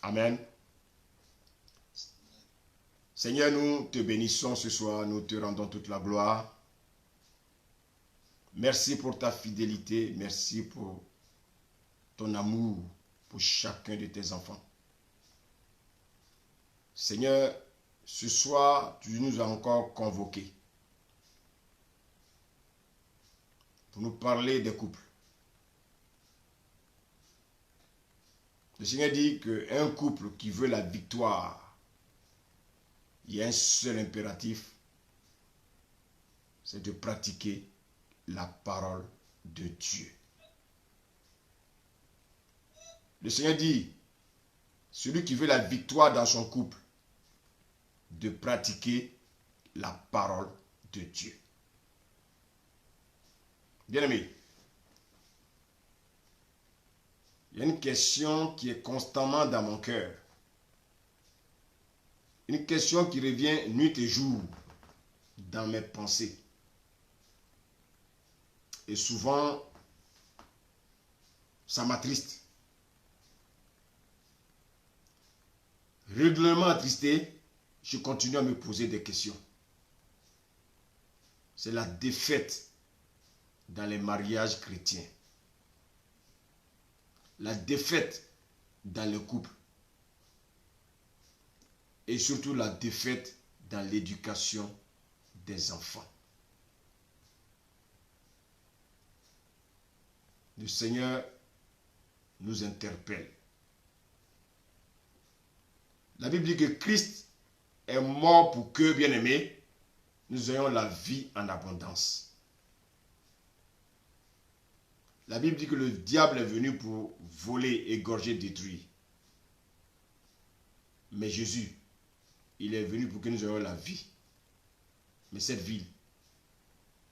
Amen. Seigneur, nous te bénissons ce soir, nous te rendons toute la gloire. Merci pour ta fidélité, merci pour ton amour pour chacun de tes enfants. Seigneur, ce soir, tu nous as encore convoqués pour nous parler des couples. Le Seigneur dit qu'un couple qui veut la victoire, il y a un seul impératif, c'est de pratiquer la parole de Dieu. Le Seigneur dit, celui qui veut la victoire dans son couple, de pratiquer la parole de Dieu. Bien-aimé, il y a une question qui est constamment dans mon cœur. Une question qui revient nuit et jour dans mes pensées. Et souvent, ça m'attriste. Régulièrement attristé, je continue à me poser des questions. C'est la défaite dans les mariages chrétiens. La défaite dans le couple. Et surtout la défaite dans l'éducation des enfants. Le Seigneur nous interpelle. La Bible dit que Christ est mort pour que, bien-aimés, nous ayons la vie en abondance. La Bible dit que le diable est venu pour voler, égorger, détruire. Mais Jésus, il est venu pour que nous ayons la vie. Mais cette vie,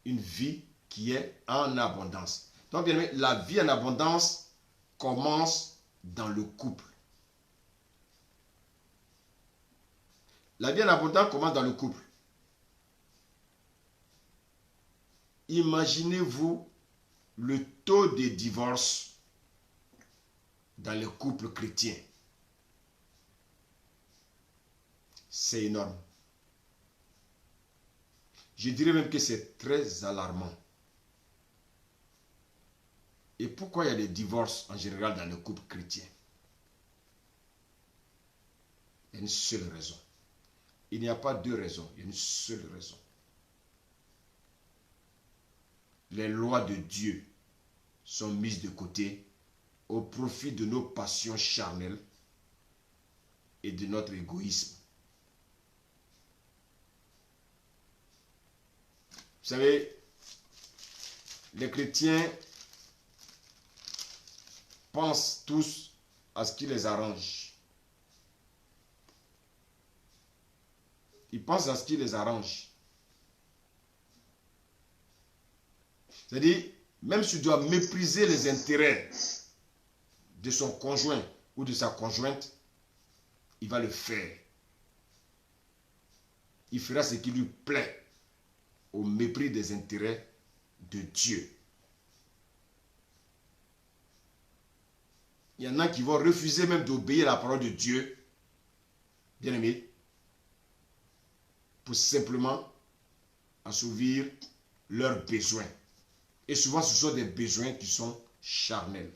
une vie qui est en abondance. Donc, bien aimé, la vie en abondance commence dans le couple. La vie en abondance commence dans le couple. Imaginez-vous le taux de divorce dans les couples chrétiens. C'est énorme. Je dirais même que c'est très alarmant. Et pourquoi il y a des divorces en général dans les couples chrétiens? Il y a une seule raison. Il n'y a pas deux raisons, il y a une seule raison. Les lois de Dieu sont mises de côté au profit de nos passions charnelles et de notre égoïsme. Vous savez, les chrétiens pensent tous à ce qui les arrange. Ils pensent à ce qui les arrange. C'est-à-dire, même s'il doit mépriser les intérêts de son conjoint ou de sa conjointe, il va le faire. Il fera ce qui lui plaît au mépris des intérêts de Dieu. Il y en a qui vont refuser même d'obéir à la parole de Dieu, bien aimé, pour simplement assouvir leurs besoins. Et souvent, ce sont des besoins qui sont charnels.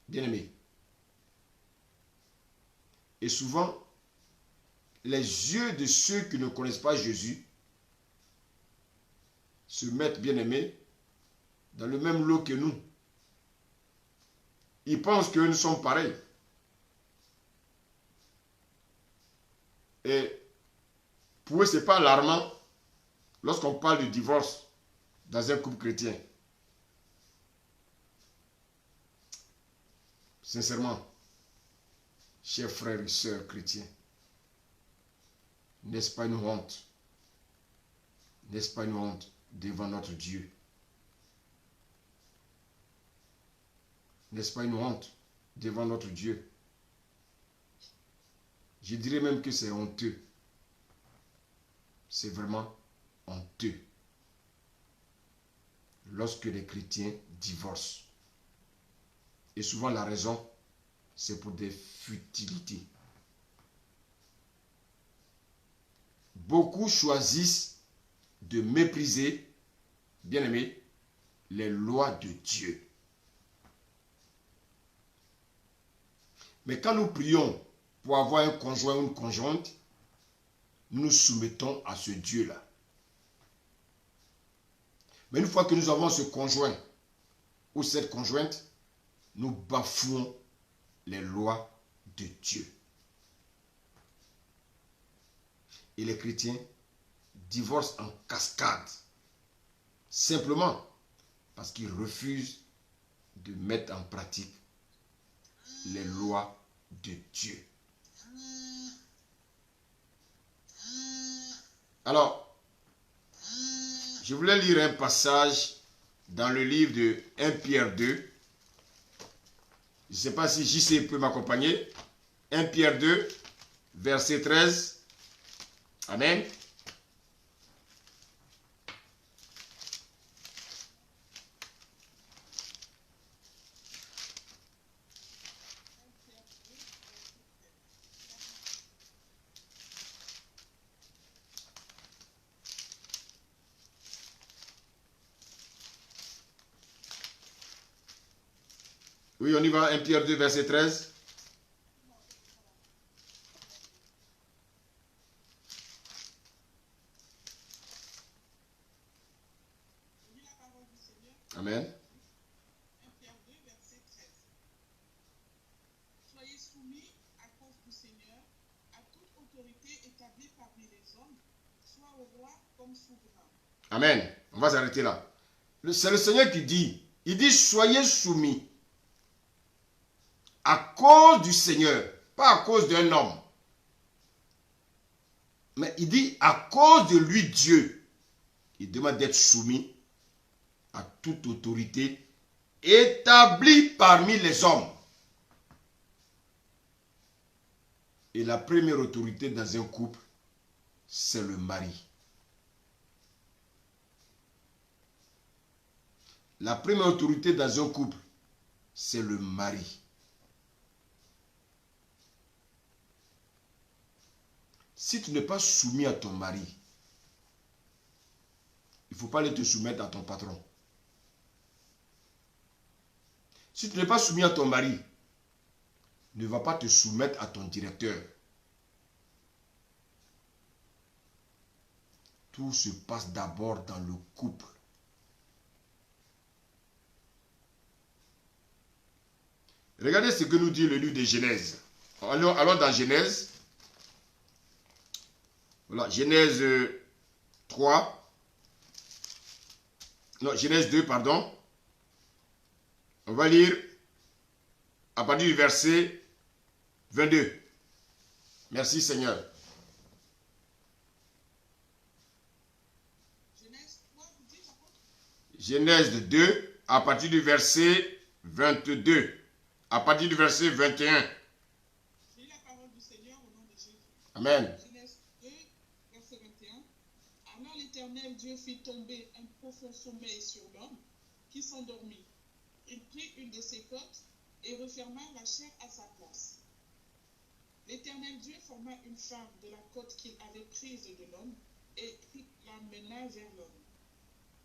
Bien aimé. Et souvent, les yeux de ceux qui ne connaissent pas Jésus se mettent, bien aimés, dans le même lot que nous. Ils pensent que nous sommes pareils. Et pour eux, ce n'est pas alarmant lorsqu'on parle de divorce dans un couple chrétien. Sincèrement, chers frères et sœurs chrétiens, n'est-ce pas une honte? N'est-ce pas une honte devant notre Dieu? N'est-ce pas une honte devant notre Dieu? Je dirais même que c'est honteux. C'est vraiment honteux lorsque les chrétiens divorcent. Et souvent la raison, c'est pour des futilités. Beaucoup choisissent de mépriser, bien aimé, les lois de Dieu. Mais quand nous prions pour avoir un conjoint ou une conjointe, nous nous soumettons à ce Dieu-là. Mais une fois que nous avons ce conjoint ou cette conjointe, nous bafouons les lois de Dieu. Et les chrétiens divorcent en cascade, simplement parce qu'ils refusent de mettre en pratique les lois de Dieu. Alors, je voulais lire un passage dans le livre de 1 Pierre 2. Je ne sais pas si JC peut m'accompagner. 1 Pierre 2, verset 13. Amen. Oui, on y va. 1 Pierre 2, verset 13. Amen. 1 Pierre 2, verset 13. Soyez soumis à cause du Seigneur à toute autorité établie parmi les hommes, soit au roi comme souverain. Amen. On va s'arrêter là. C'est le Seigneur qui dit. Il dit soyez soumis à cause du Seigneur, pas à cause d'un homme. Mais il dit à cause de lui Dieu. Il demande d'être soumis à toute autorité établie parmi les hommes. Et la première autorité dans un couple, c'est le mari. La première autorité dans un couple, c'est le mari. Si tu n'es pas soumis à ton mari, il ne faut pas aller te soumettre à ton patron. Si tu n'es pas soumis à ton mari, ne va pas te soumettre à ton directeur. Tout se passe d'abord dans le couple. Regardez ce que nous dit le livre de Genèse. Allons dans Genèse. Voilà, Genèse 3. Non, Genèse 2, pardon. On va lire à partir du verset 22. Merci Seigneur. Genèse 3, vous dites encore? Genèse 2, à partir du verset 22. À partir du verset 21. Je lis la parole du Seigneur au nom de Jésus. Amen. Genèse 2, verset 21. Alors l'Éternel Dieu fit tomber un profond sommeil sur l'homme qui s'endormit. Il prit une de ses côtes et referma la chair à sa place. L'Éternel Dieu forma une femme de la côte qu'il avait prise de l'homme et l'emmena vers l'homme.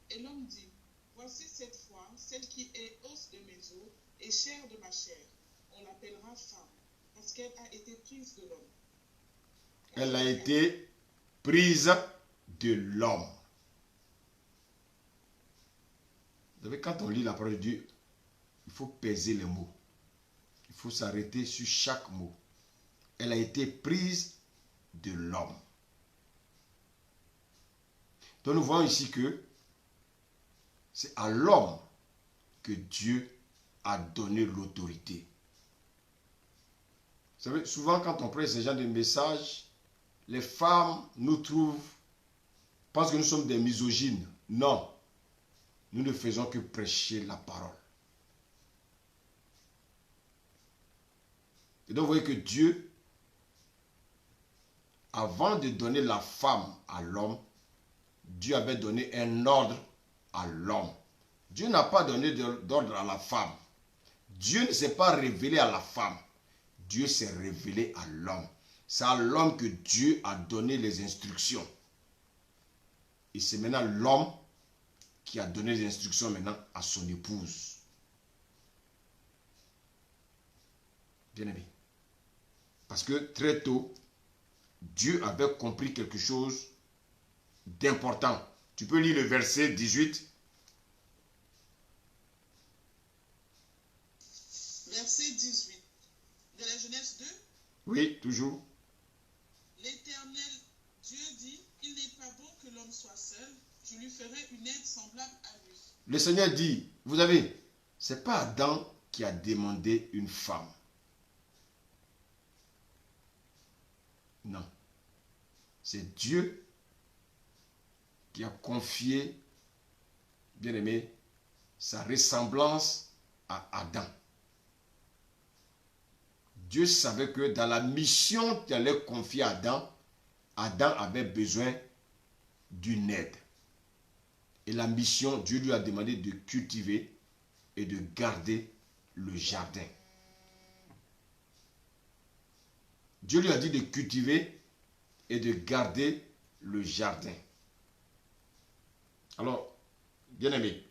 Et l'homme dit, voici cette fois celle qui est os de mes os et chair de ma chair. On l'appellera femme, parce qu'elle a été prise de l'homme. Elle a été prise de l'homme. Vous savez, quand on lit la parole de Dieu, il faut peser les mots. Il faut s'arrêter sur chaque mot. Elle a été prise de l'homme. Donc nous voyons ici que c'est à l'homme que Dieu a donné l'autorité. Vous savez, souvent quand on prêche ce genre de messages, les femmes nous trouvent, pensent que nous sommes des misogynes. Non, nous ne faisons que prêcher la parole. Et donc vous voyez que Dieu, avant de donner la femme à l'homme, Dieu avait donné un ordre à l'homme. Dieu n'a pas donné d'ordre à la femme. Dieu ne s'est pas révélé à la femme. Dieu s'est révélé à l'homme. C'est à l'homme que Dieu a donné les instructions. Et c'est maintenant l'homme qui a donné les instructions maintenant à son épouse. Bien aimé. Parce que très tôt, Dieu avait compris quelque chose d'important. Tu peux lire le verset 18. Verset 18 de la Genèse 2. Oui, toujours. L'Éternel Dieu dit, il n'est pas bon que l'homme soit seul, je lui ferai une aide semblable à lui. Le Seigneur dit, vous savez, ce n'est pas Adam qui a demandé une femme. Non. C'est Dieu qui a confié, bien aimé, sa ressemblance à Adam. Dieu savait que dans la mission qu'il allait confier à Adam, Adam avait besoin d'une aide. Et la mission, Dieu lui a demandé de cultiver et de garder le jardin. Dieu lui a dit de cultiver et de garder le jardin. Alors, bien aimé,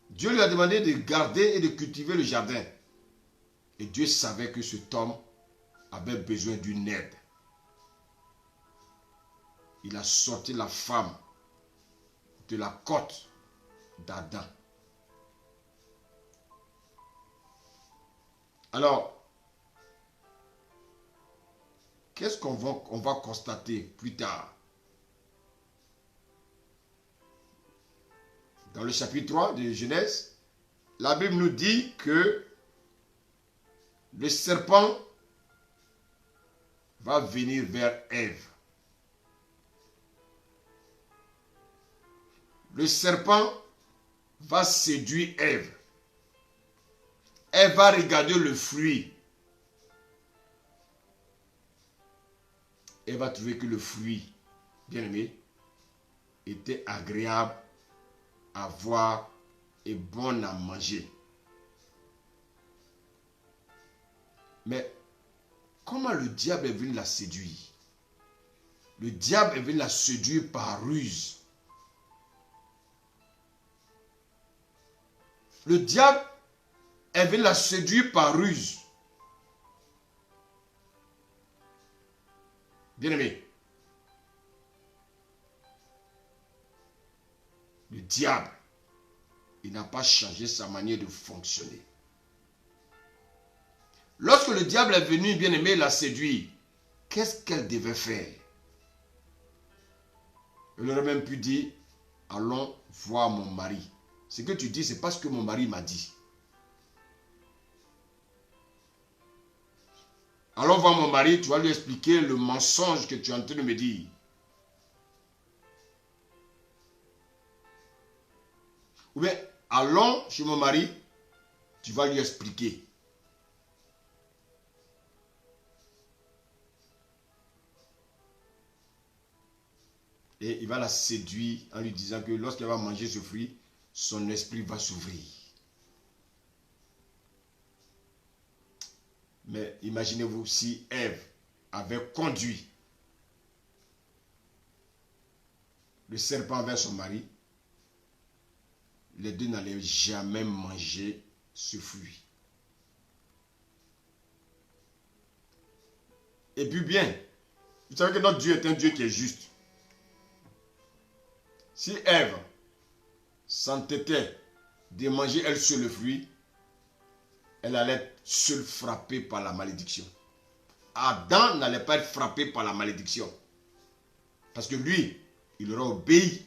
Dieu lui a demandé de garder et de cultiver le jardin. Et Dieu savait que cet homme avait besoin d'une aide. Il a sorti la femme de la côte d'Adam. Alors, qu'est-ce qu'on va constater plus tard? Dans le chapitre 3 de Genèse, la Bible nous dit que le serpent va venir vers Ève. Le serpent va séduire Ève. Elle va regarder le fruit. Elle va trouver que le fruit, bien aimé, était agréable à voir et bon à manger. Mais comment le diable est venu la séduire? Le diable est venu la séduire par ruse. Le diable est venu la séduire par ruse. Bien-aimé, le diable, il n'a pas changé sa manière de fonctionner. Lorsque le diable est venu, bien-aimé, la séduire, qu'est-ce qu'elle devait faire? Elle aurait même pu dire, allons voir mon mari. Ce que tu dis, c'est pas ce que mon mari m'a dit. Allons voir mon mari, tu vas lui expliquer le mensonge que tu es en train de me dire. Ou bien, allons chez mon mari, tu vas lui expliquer. Et il va la séduire en lui disant que lorsqu'elle va manger ce fruit, son esprit va s'ouvrir. Mais imaginez-vous si Ève avait conduit le serpent vers son mari, les deux n'allaient jamais manger ce fruit. Et puis bien, vous savez que notre Dieu est un Dieu qui est juste. Si Ève s'entêtait de manger elle seule le fruit, elle allait être seule frappée par la malédiction. Adam n'allait pas être frappé par la malédiction. Parce que lui, il aurait obéi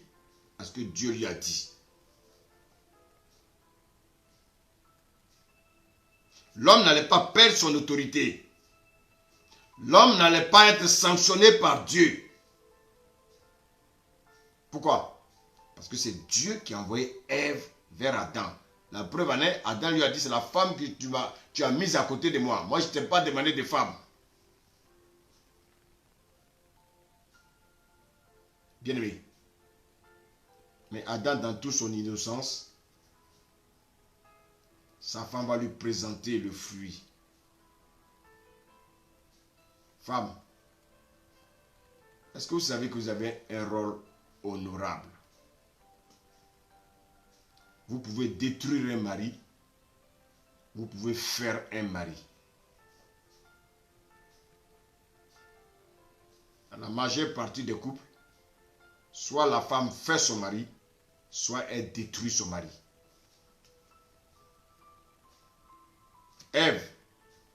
à ce que Dieu lui a dit. L'homme n'allait pas perdre son autorité. L'homme n'allait pas être sanctionné par Dieu. Pourquoi? Parce que c'est Dieu qui a envoyé Ève vers Adam. La preuve en est, Adam lui a dit, c'est la femme que tu as mise à côté de moi. Moi, je ne t'ai pas demandé de femme. Bien-aimé, Mais Adam, dans toute son innocence, sa femme va lui présenter le fruit. Femme, est-ce que vous savez que vous avez un rôle honorable? Vous pouvez détruire un mari, vous pouvez faire un mari. Dans la majeure partie des couples, soit la femme fait son mari, soit elle détruit son mari. Ève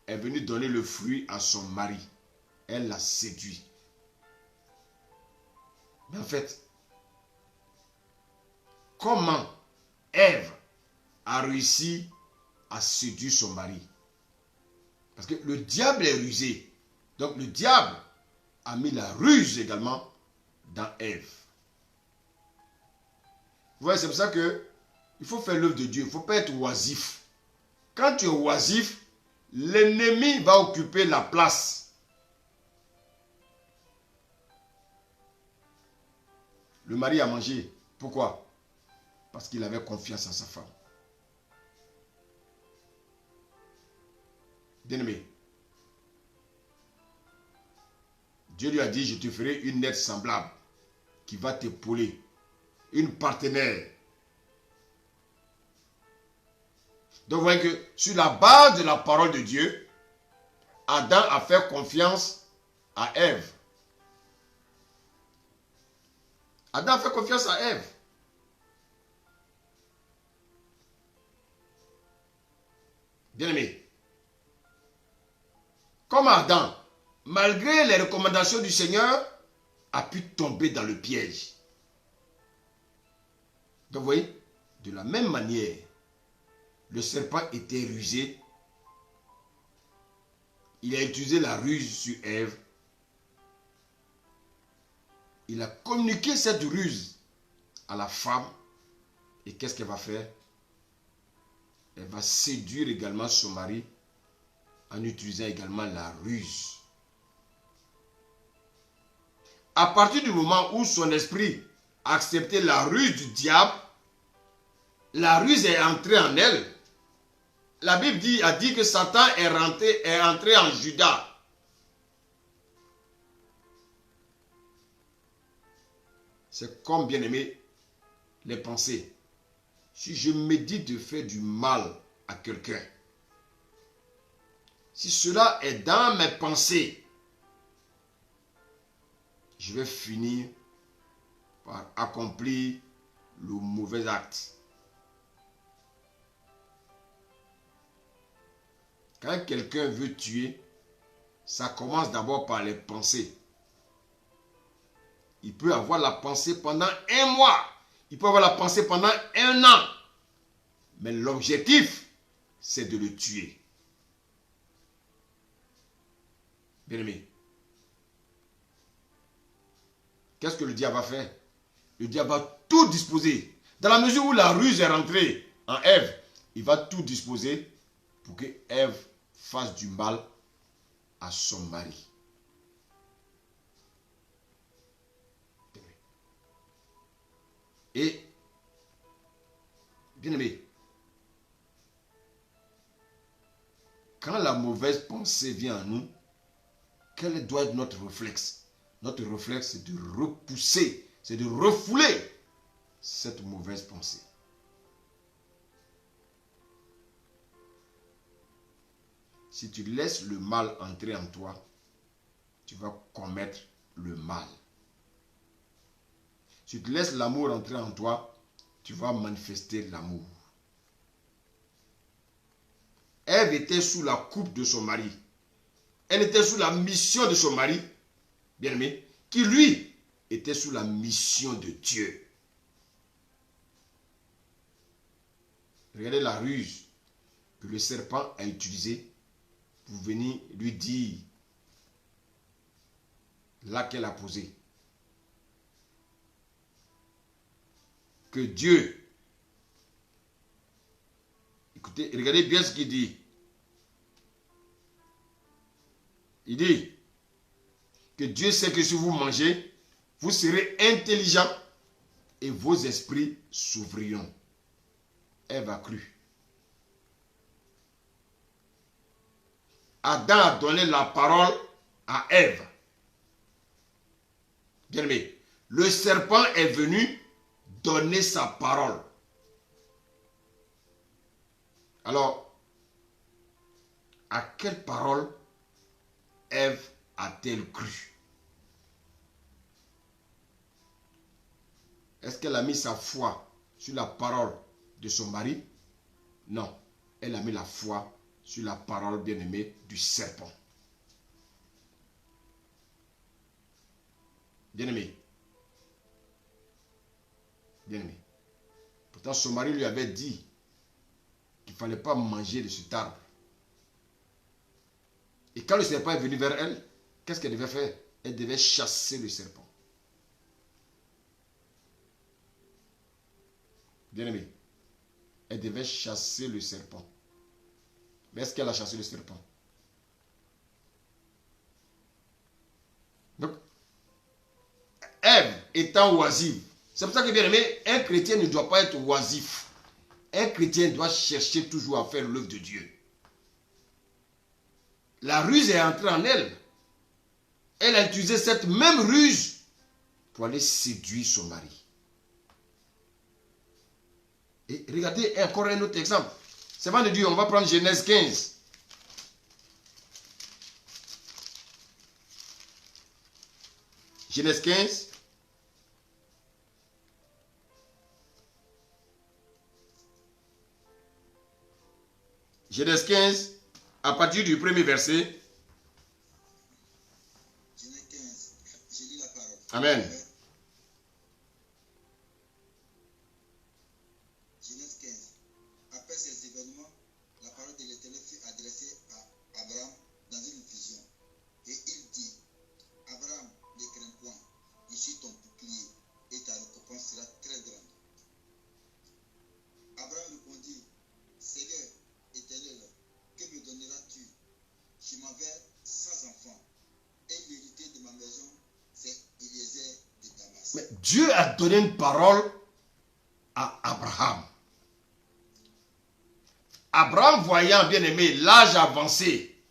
est venue donner le fruit à son mari. Elle l'a séduit. Mais en fait, comment Ève a réussi à séduire son mari? Parce que le diable est rusé. Donc le diable a mis la ruse également dans Ève. Vous voyez, c'est pour ça que il faut faire l'œuvre de Dieu. Il ne faut pas être oisif. Quand tu es oisif, l'ennemi va occuper la place. Le mari a mangé. Pourquoi? Parce qu'il avait confiance en sa femme. Bien-aimé, Dieu lui a dit, je te ferai une aide semblable qui va t'épauler, une partenaire. Donc vous voyez que sur la base de la parole de Dieu, Adam a fait confiance à Ève. Adam a fait confiance à Ève. Bien-aimé, comme Adam, malgré les recommandations du Seigneur, a pu tomber dans le piège. Donc vous voyez, de la même manière, le serpent était rusé. Il a utilisé la ruse sur Ève. Il a communiqué cette ruse à la femme. Et qu'est-ce qu'elle va faire? Elle va séduire également son mari en utilisant également la ruse. À partir du moment où son esprit a accepté la ruse du diable, la ruse est entrée en elle. La Bible a dit que Satan est entré en Judas. C'est comme, bien-aimé, les pensées. Si je médite de faire du mal à quelqu'un, si cela est dans mes pensées, je vais finir par accomplir le mauvais acte. Quand quelqu'un veut tuer, ça commence d'abord par les pensées. Il peut avoir la pensée pendant un mois. Il peut avoir la pensée pendant un an. Mais l'objectif, c'est de le tuer. Bien-aimé, qu'est-ce que le diable va faire? Le diable va tout disposer. Dans la mesure où la ruse est rentrée en Ève, il va tout disposer pour que Ève fasse du mal à son mari. Et, bien-aimé, quand la mauvaise pensée vient à nous, quel doit être notre réflexe? Notre réflexe, c'est de repousser, c'est de refouler cette mauvaise pensée. Si tu laisses le mal entrer en toi, tu vas commettre le mal. Si tu laisses l'amour entrer en toi, tu vas manifester l'amour. Ève était sous la coupe de son mari. Elle était sous la mission de son mari, bien-aimé, qui lui était sous la mission de Dieu. Regardez la ruse que le serpent a utilisée pour venir lui dire là qu'elle a posé. Que Dieu, écoutez, regardez bien ce qu'il dit. Il dit que Dieu sait que si vous mangez, vous serez intelligent et vos esprits s'ouvriront. Ève a cru. Adam a donné la parole à Ève. Bien aimé, le serpent est venu donner sa parole. Alors, à quelle parole Ève a-t-elle cru? Est-ce qu'elle a mis sa foi sur la parole de son mari? Non, elle a mis la foi sur la parole bien-aimée du serpent. Bien-aimé. Bien-aimé. Pourtant, son mari lui avait dit qu'il ne fallait pas manger de cet arbre. Et quand le serpent est venu vers elle, qu'est-ce qu'elle devait faire? Elle devait chasser le serpent. Bien-aimé, elle devait chasser le serpent. Mais est-ce qu'elle a chassé le serpent? Donc, Ève étant oisive, c'est pour ça que, bien-aimé, un chrétien ne doit pas être oisif. Un chrétien doit chercher toujours à faire l'œuvre de Dieu. La ruse est entrée en elle. Elle a utilisé cette même ruse pour aller séduire son mari. Et regardez encore un autre exemple. C'est pas de Dieu, on va prendre Genèse 15. Genèse 15. Genèse 15, à partir du premier verset. Genèse 15, je lis la parole. Amen. Genèse 15. Après ces événements, la parole de l'Éternel fut adressée à Abraham dans une vision. Et il dit, Abraham, ne crains point, je suis ton bouclier, et ta récompense sera très grande. Abraham répondit, Seigneur Éternel, que me donneras-tu? Je m'en vais sans enfant, et l'héritier de ma maison, c'est Eliezer de Damas. Mais Dieu a donné une parole à Abraham. Abraham, voyant, bien aimé, l'âge avancé,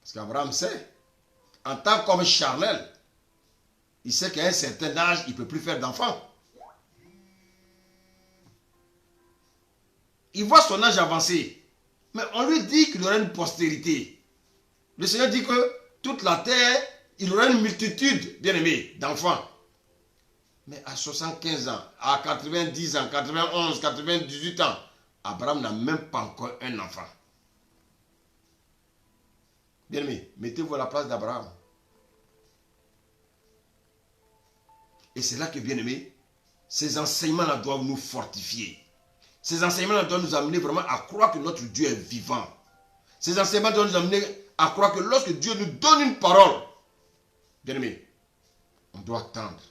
parce qu'Abraham sait, en tant qu'homme charnel, il sait qu'à un certain âge, il ne peut plus faire d'enfant. Il voit son âge avancé, mais on lui dit qu'il aura une postérité. Le Seigneur dit que toute la terre, il aura une multitude, bien aimé, d'enfants. Mais à 75 ans, à 90 ans, 91, 98 ans, Abraham n'a même pas encore un enfant. Bien aimé, mettez-vous à la place d'Abraham. Et c'est là que, bien aimé, ces enseignements-là doivent nous fortifier. Ces enseignements-là doivent nous amener vraiment à croire que notre Dieu est vivant. Ces enseignements doivent nous amener à croire que lorsque Dieu nous donne une parole, bien aimé, on doit attendre.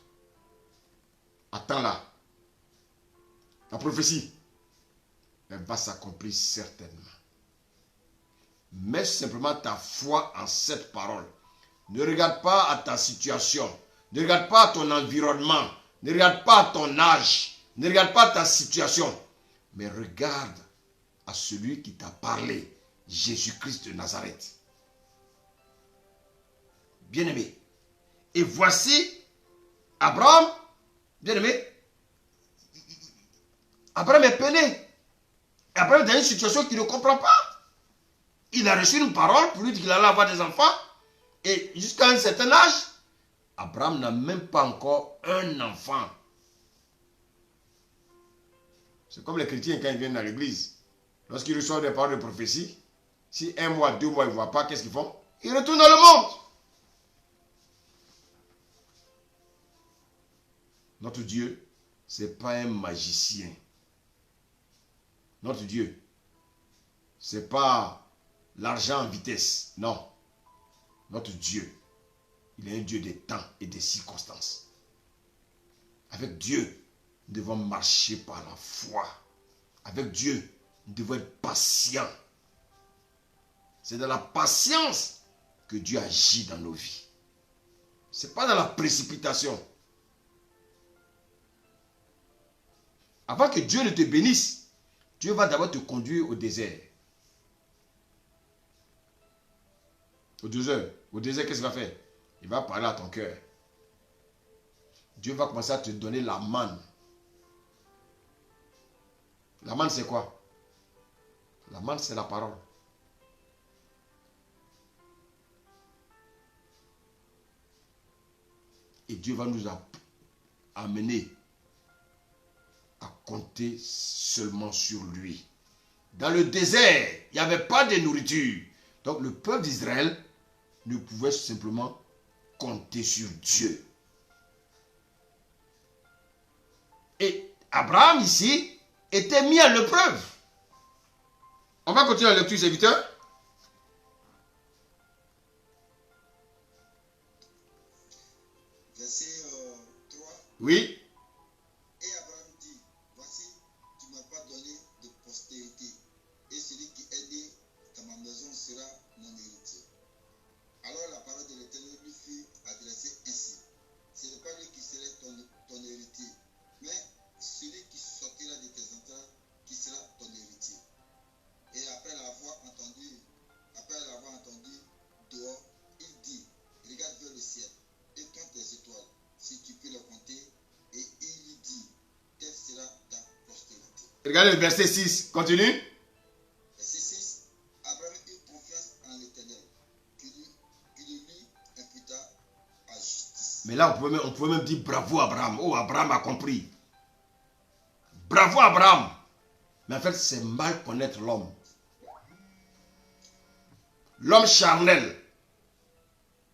Attends-la. La prophétie, elle va s'accomplir certainement. Mets simplement ta foi en cette parole. Ne regarde pas à ta situation. Ne regarde pas à ton environnement. Ne regarde pas à ton âge. Ne regarde pas à ta situation. Mais regarde à celui qui t'a parlé, Jésus-Christ de Nazareth. Bien-aimé. Et voici Abraham, bien-aimé. Abraham est peiné. Abraham est dans une situation qu'il ne comprend pas. Il a reçu une parole pour lui dire qu'il allait avoir des enfants. Et jusqu'à un certain âge, Abraham n'a même pas encore un enfant. C'est comme les chrétiens quand ils viennent dans l'église. Lorsqu'ils reçoivent des paroles de prophétie, si 1 mois, 2 mois, ils ne voient pas, qu'est-ce qu'ils font? Ils retournent dans le monde. Notre Dieu, ce n'est pas un magicien. Notre Dieu, ce n'est pas l'argent en vitesse. Non. Notre Dieu, il est un Dieu des temps et des circonstances. Avec Dieu, nous devons marcher par la foi. Avec Dieu, nous devons être patients. C'est dans la patience que Dieu agit dans nos vies. Ce n'est pas dans la précipitation. Avant que Dieu ne te bénisse, Dieu va d'abord te conduire au désert. Au désert, qu'est-ce qu'il va faire? Il va parler à ton cœur. Dieu va commencer à te donner la manne. La manne, c'est quoi? La manne, c'est la parole. Et Dieu va nous amener à compter seulement sur lui. Dans le désert, il n'y avait pas de nourriture. Donc le peuple d'Israël ne pouvait simplement compter sur Dieu. Et Abraham ici était mis à l'épreuve. On va continuer la lecture, serviteur. Verset 3. Oui. Et Abraham dit, voici, tu ne m'as pas donné de postérité, et celui qui est né dans ma maison sera mon héritier. Alors la parole de l'Éternel lui fut adressée ainsi. Ce n'est pas lui qui serait ton héritier, mais celui qui sortira de tes entrailles qui sera ton héritier. Et après l'avoir entendu dehors, il dit, regarde vers le ciel et compte les étoiles, si tu peux les compter. Et il lui dit, telle sera ta postérité. Regardez le verset 6. Continue. Verset 6. Abraham eut confiance en l'Éternel, qui lui imputa à justice. Mais là, on pouvait même dire bravo Abraham. Oh, Abraham a compris. Bravo Abraham. Mais en fait, c'est mal connaître l'homme. L'homme charnel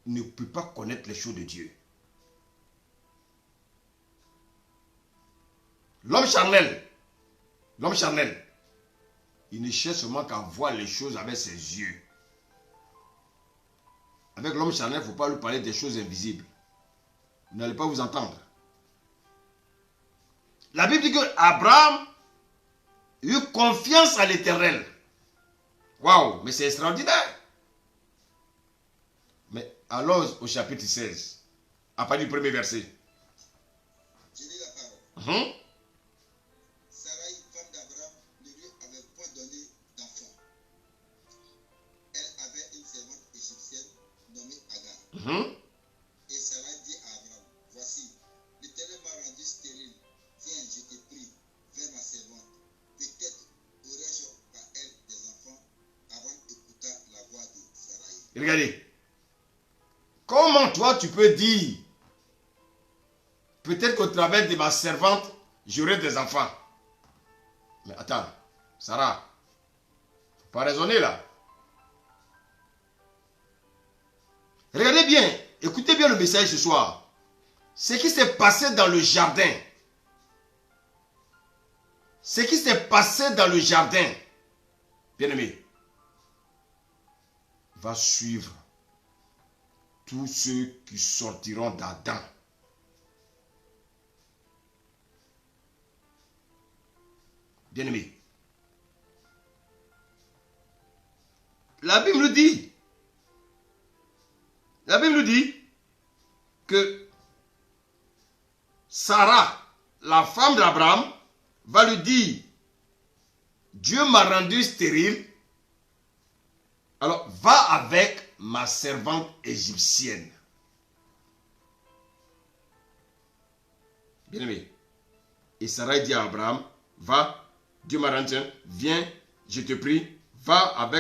ne peut pas connaître les choses de Dieu. L'homme charnel, il ne cherche seulement qu'à voir les choses avec ses yeux. Avec l'homme charnel, il ne faut pas lui parler des choses invisibles. Vous n'allez pas vous entendre. La Bible dit que Abraham eut confiance à l'Éternel. Waouh, mais c'est extraordinaire. Mais allons au chapitre 16, à partir du premier verset. Je lis la parole. Sarai, femme d'Abraham, ne lui avait point donné d'enfant. Elle avait une servante égyptienne nommée Agar. Et Sarai dit à Abraham, voici, l'Éternel m'a rendu stérile. Tiens, je te prie, vers ma servante. Peut-être aurais-je par elle des enfants. Abraham écouta la voix de Sarai. Regardez. Comment toi tu peux dire, peut-être qu'au travers de ma servante, j'aurai des enfants. Mais attends, Sarah, faut pas raisonner là. Regardez bien, écoutez bien le message ce soir. Ce qui s'est passé dans le jardin. Ce qui s'est passé dans le jardin, bien-aimé, va suivre tous ceux qui sortiront d'Adam. Bien-aimé, la Bible nous dit que Sarah, la femme d'Abraham, va lui dire, Dieu m'a rendu stérile, alors va avec ma servante égyptienne. Bien-aimé. Et Sarah dit à Abraham, va, Dieu m'a rendu, viens, je te prie, va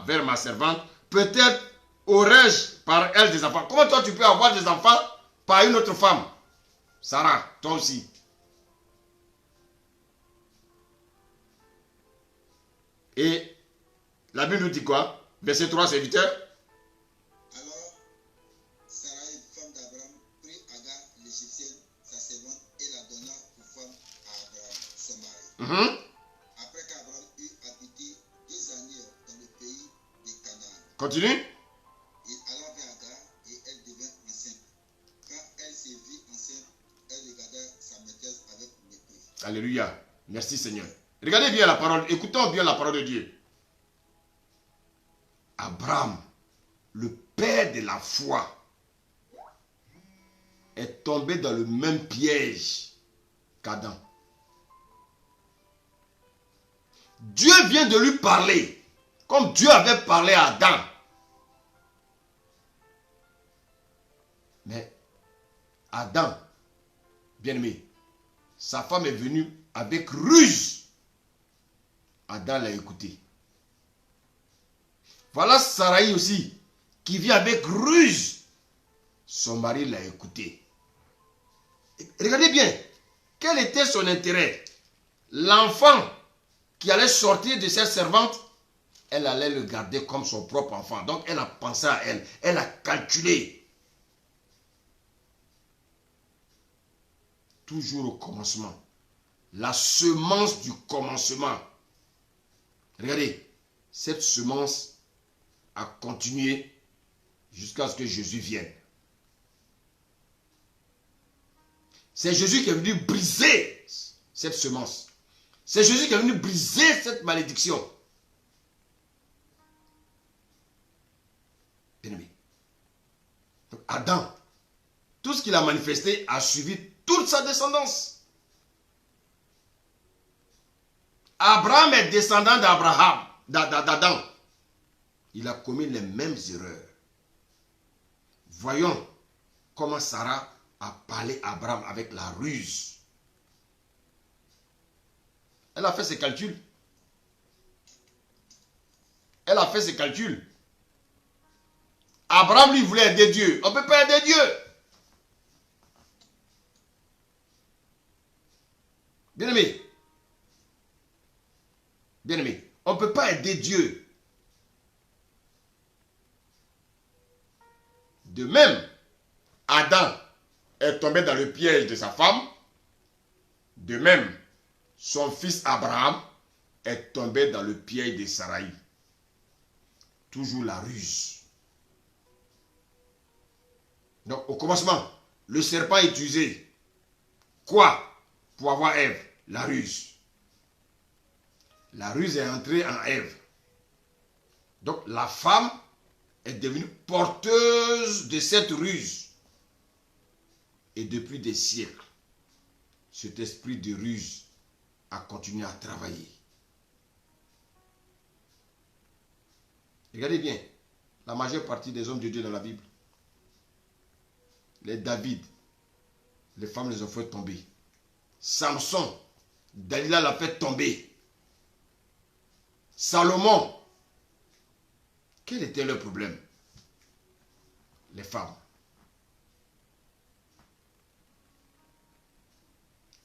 vers ma servante. Peut-être aurais-je par elle des enfants. Comment toi tu peux avoir des enfants par une autre femme? Sarah, toi aussi. Et la Bible nous dit quoi? Verset 3, serviteur. Alors, Sarai, femme d'Abraham, prit Agar l'égyptienne, sa servante, et la donna pour femme à Abraham, son mari. Après qu'Abraham eut habité 2 années dans le pays de Canaan. Continue. Il alla vers Agar et elle devint enceinte. Quand elle se vit enceinte, elle regarda sa maîtresse avec mépris. Alléluia. Merci Seigneur. Regardez bien la parole. Écoutons bien la parole de Dieu. Abraham, le père de la foi, est tombé dans le même piège qu'Adam. Dieu vient de lui parler, comme Dieu avait parlé à Adam. Mais Adam, bien-aimé, sa femme est venue avec ruse. Adam l'a écouté. Voilà Sarai aussi, qui vient avec ruse. Son mari l'a écouté. Regardez bien, quel était son intérêt? L'enfant qui allait sortir de cette servante, elle allait le garder comme son propre enfant. Donc elle a pensé à elle, elle a calculé. Toujours au commencement. La semence du commencement. Regardez, cette semence a continué jusqu'à ce que Jésus vienne. C'est Jésus qui est venu briser cette semence. C'est Jésus qui est venu briser cette malédiction. Bien-aimé. Donc Adam, tout ce qu'il a manifesté a suivi toute sa descendance. Abraham est descendant d'Abraham, d'Adam. Il a commis les mêmes erreurs. Voyons comment Sarah a parlé à Abraham avec la ruse. Elle a fait ses calculs. Elle a fait ses calculs. Abraham lui voulait aider Dieu. On ne peut pas aider Dieu. Bien-aimé. Bien-aimé. On ne peut pas aider Dieu. De même, Adam est tombé dans le piège de sa femme. De même, son fils Abraham est tombé dans le piège de Sarai. Toujours la ruse. Donc, au commencement, le serpent utilisait quoi pour avoir Ève? La ruse. La ruse est entrée en Ève. Donc, la femme est devenue porteuse de cette ruse. Et depuis des siècles, cet esprit de ruse a continué à travailler. Regardez bien, la majeure partie des hommes de Dieu dans la Bible, les David, les femmes les ont fait tomber. Samson, Dalila l'a fait tomber. Salomon, quel était leur problème? Les femmes.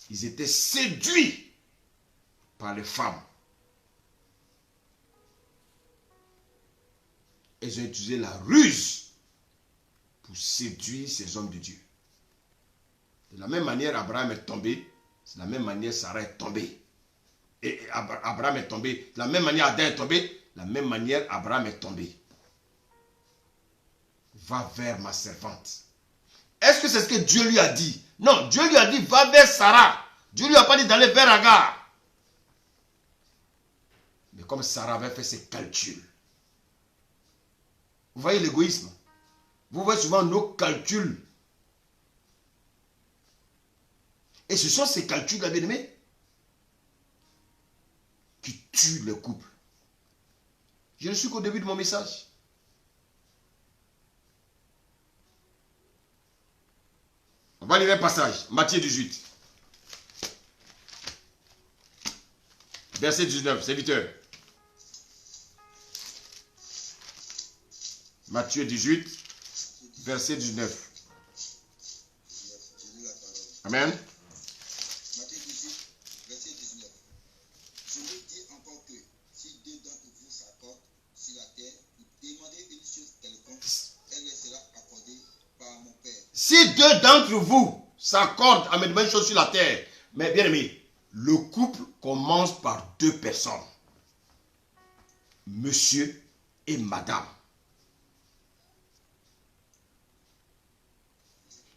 Ils étaient séduits par les femmes. Ils ont utilisé la ruse pour séduire ces hommes de Dieu. De la même manière, Abraham est tombé. C'est de la même manière, Sarah est tombée. Et Abraham est tombé. De la même manière, Adam est tombé. De la même manière, Abraham est tombé. Va vers ma servante. Est-ce que c'est ce que Dieu lui a dit? Non, Dieu lui a dit, va vers Sarah. Dieu lui a pas dit d'aller vers Agar. Mais comme Sarah avait fait ses calculs. Vous voyez l'égoïsme? Vous voyez souvent nos calculs. Et ce sont ces calculs, bien aimés, qui tuent le couple. Je ne suis qu'au début de mon message. On va lire un passage, Matthieu 18. Verset 19, serviteur. Matthieu 18, verset 19. Amen. Matthieu 18, verset 19. Je vous dis encore que si deux d'entre vous s'accordent sur la terre pour demander une chose quelconque, elle leur sera accordée par mon Père. Si deux d'entre vous s'accordent à me demander une chose sur la terre, mais bien aimé, le couple commence par deux personnes. Monsieur et madame.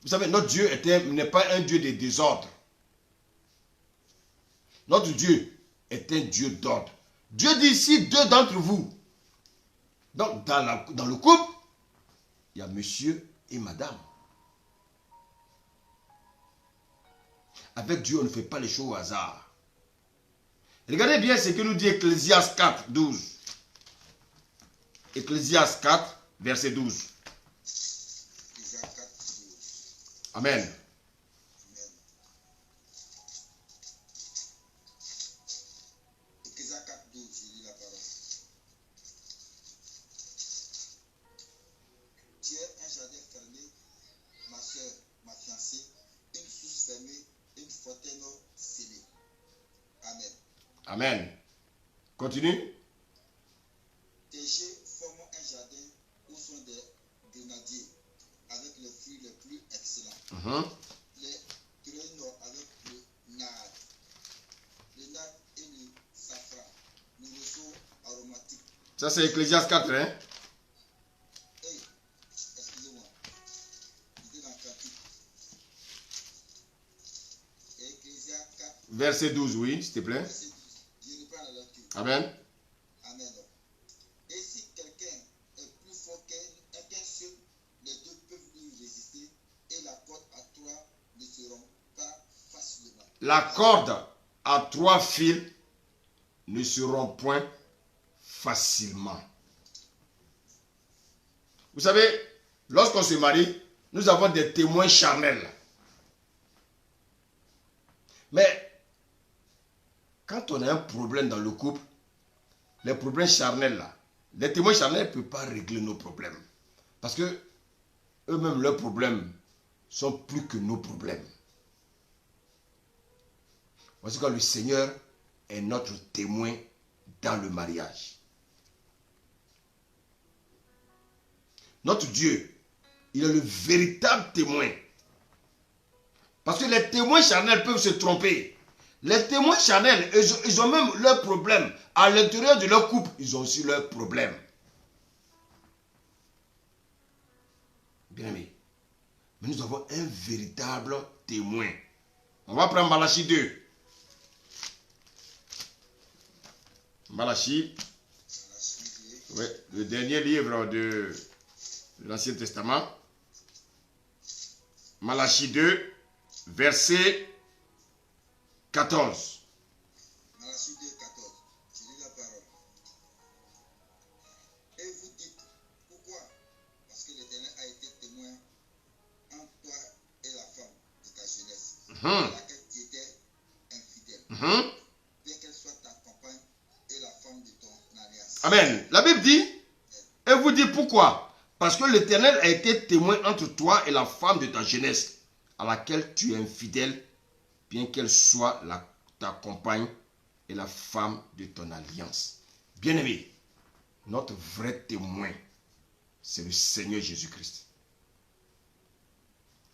Vous savez, notre Dieu n'est pas un Dieu de désordre. Notre Dieu est un Dieu d'ordre. Dieu dit si deux d'entre vous. Donc, dans le couple, il y a monsieur et madame. Avec Dieu, on ne fait pas les choses au hasard. Regardez bien ce que nous dit Ecclésiaste 4, 12. Ecclésiaste 4, verset 12. Ecclésiaste 4, 12. Amen. Amen. Ecclésiaste 4, 12, je lis la parole. Tu es un jardin fermé, ma soeur, ma fiancée, une source fermée, une fontaine scellée. Amen. Amen. Continue. Tes jets forment un jardin où sont des grenadiers avec les fruits les plus excellents. Les turénots avec le nard et le safran, le roseau aromatique. Ça c'est Ecclésiaste 4, hein? Hey, excusez-moi, j'étais dans le cantique. Ecclésiaste 4, Verset 12, oui, s'il te plaît. verset 12. Je reprends la lecture. Amen. Amen. Et si quelqu'un est plus fort qu'un seul, les deux peuvent lui résister et la corde à trois ne se rompt pas facilement. La corde à 3 fils ne se rompt point facilement. Vous savez, lorsqu'on se marie, nous avons des témoins charnels. Mais quand on a un problème dans le couple, les problèmes charnels là, les témoins charnels ne peuvent pas régler nos problèmes. Parce que eux-mêmes, leurs problèmes sont plus que nos problèmes. Voici quand le Seigneur est notre témoin dans le mariage. Notre Dieu, il est le véritable témoin. Parce que les témoins charnels peuvent se tromper. Les témoins charnels, ils ont même leurs problèmes. À l'intérieur de leur couple, ils ont aussi leurs problèmes. Bien aimé. Mais nous avons un véritable témoin. On va prendre Malachie 2. Malachie, oui, le dernier livre de l'Ancien Testament. Malachie 2, verset 14. Malachie 2, 14. Je lis la parole. Et vous dites, pourquoi? Parce que l'Éternel a été témoin entre toi et la femme de ta jeunesse, à laquelle tu étais infidèle, bien qu'elle soit ta compagne et la femme de ton alliance. Amen. La Bible dit, et vous dites pourquoi? Parce que l'Éternel a été témoin entre toi et la femme de ta jeunesse, à laquelle tu es infidèle, bien qu'elle soit ta compagne et la femme de ton alliance. Bien-aimé, notre vrai témoin, c'est le Seigneur Jésus-Christ.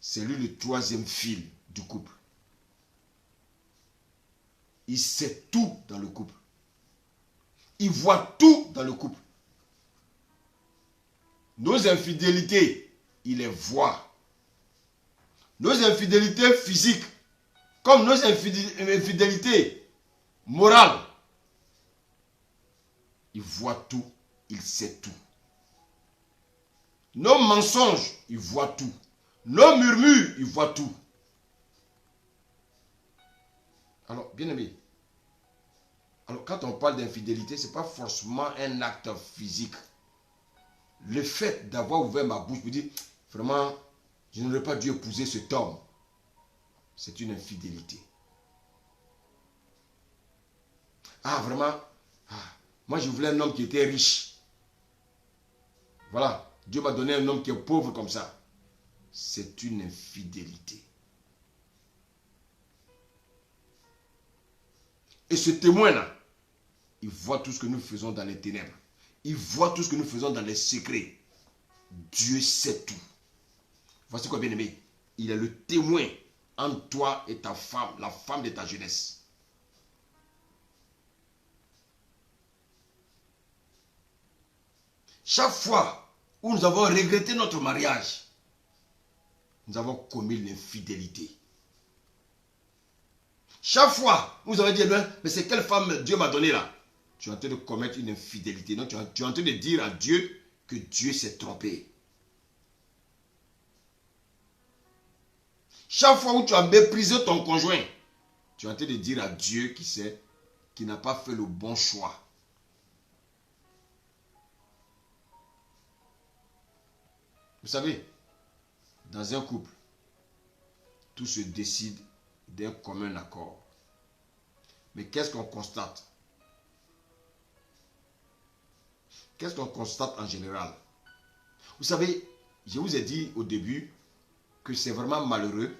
C'est lui le troisième fil du couple. Il sait tout dans le couple. Il voit tout dans le couple. Nos infidélités, il les voit. Nos infidélités physiques, comme nos infidélités morales, il voit tout, il sait tout. Nos mensonges, il voit tout. Nos murmures, il voit tout. Alors, bien aimé, alors quand on parle d'infidélité, ce n'est pas forcément un acte physique. Le fait d'avoir ouvert ma bouche, me dire, vraiment, je n'aurais pas dû épouser cet homme. C'est une infidélité. Ah, vraiment, moi je voulais un homme qui était riche. Voilà, Dieu m'a donné un homme qui est pauvre comme ça. C'est une infidélité. Et ce témoin-là, il voit tout ce que nous faisons dans les ténèbres. Il voit tout ce que nous faisons dans les secrets. Dieu sait tout. Voici quoi, bien-aimé. Il est le témoin entre toi et ta femme, la femme de ta jeunesse. Chaque fois où nous avons regretté notre mariage, nous avons commis l'infidélité. Chaque fois où vous avez dit, mais c'est quelle femme Dieu m'a donnée là? Tu es en train de commettre une infidélité. Non, tu es en train de dire à Dieu que Dieu s'est trompé. Chaque fois où tu as méprisé ton conjoint, tu es en train de dire à Dieu qu'il s'est qui n'a pas fait le bon choix. Vous savez, dans un couple, tout se décide d'un commun accord. Mais qu'est-ce qu'on constate? Qu'est-ce qu'on constate en général? Vous savez, je vous ai dit au début que c'est vraiment malheureux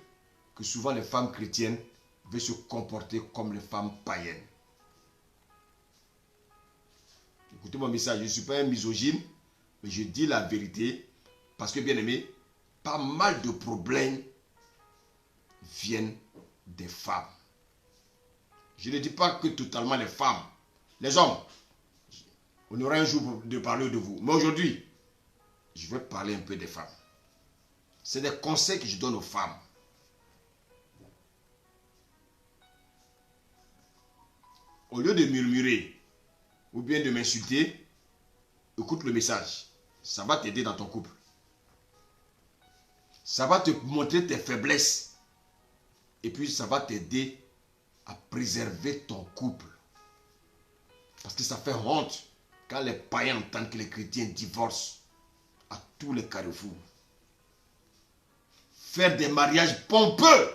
que souvent les femmes chrétiennes veulent se comporter comme les femmes païennes. Écoutez mon message, je ne suis pas un misogyne, mais je dis la vérité parce que, bien aimé, pas mal de problèmes viennent des femmes. Je ne dis pas que totalement les femmes, les hommes. On aura un jour de parler de vous. Mais aujourd'hui, je vais parler un peu des femmes. C'est des conseils que je donne aux femmes. Au lieu de murmurer ou bien de m'insulter, écoute le message. Ça va t'aider dans ton couple. Ça va te montrer tes faiblesses. Et puis ça va t'aider à préserver ton couple. Parce que ça fait honte quand les païens entendent que les chrétiens divorcent à tous les carrefours. Faire des mariages pompeux.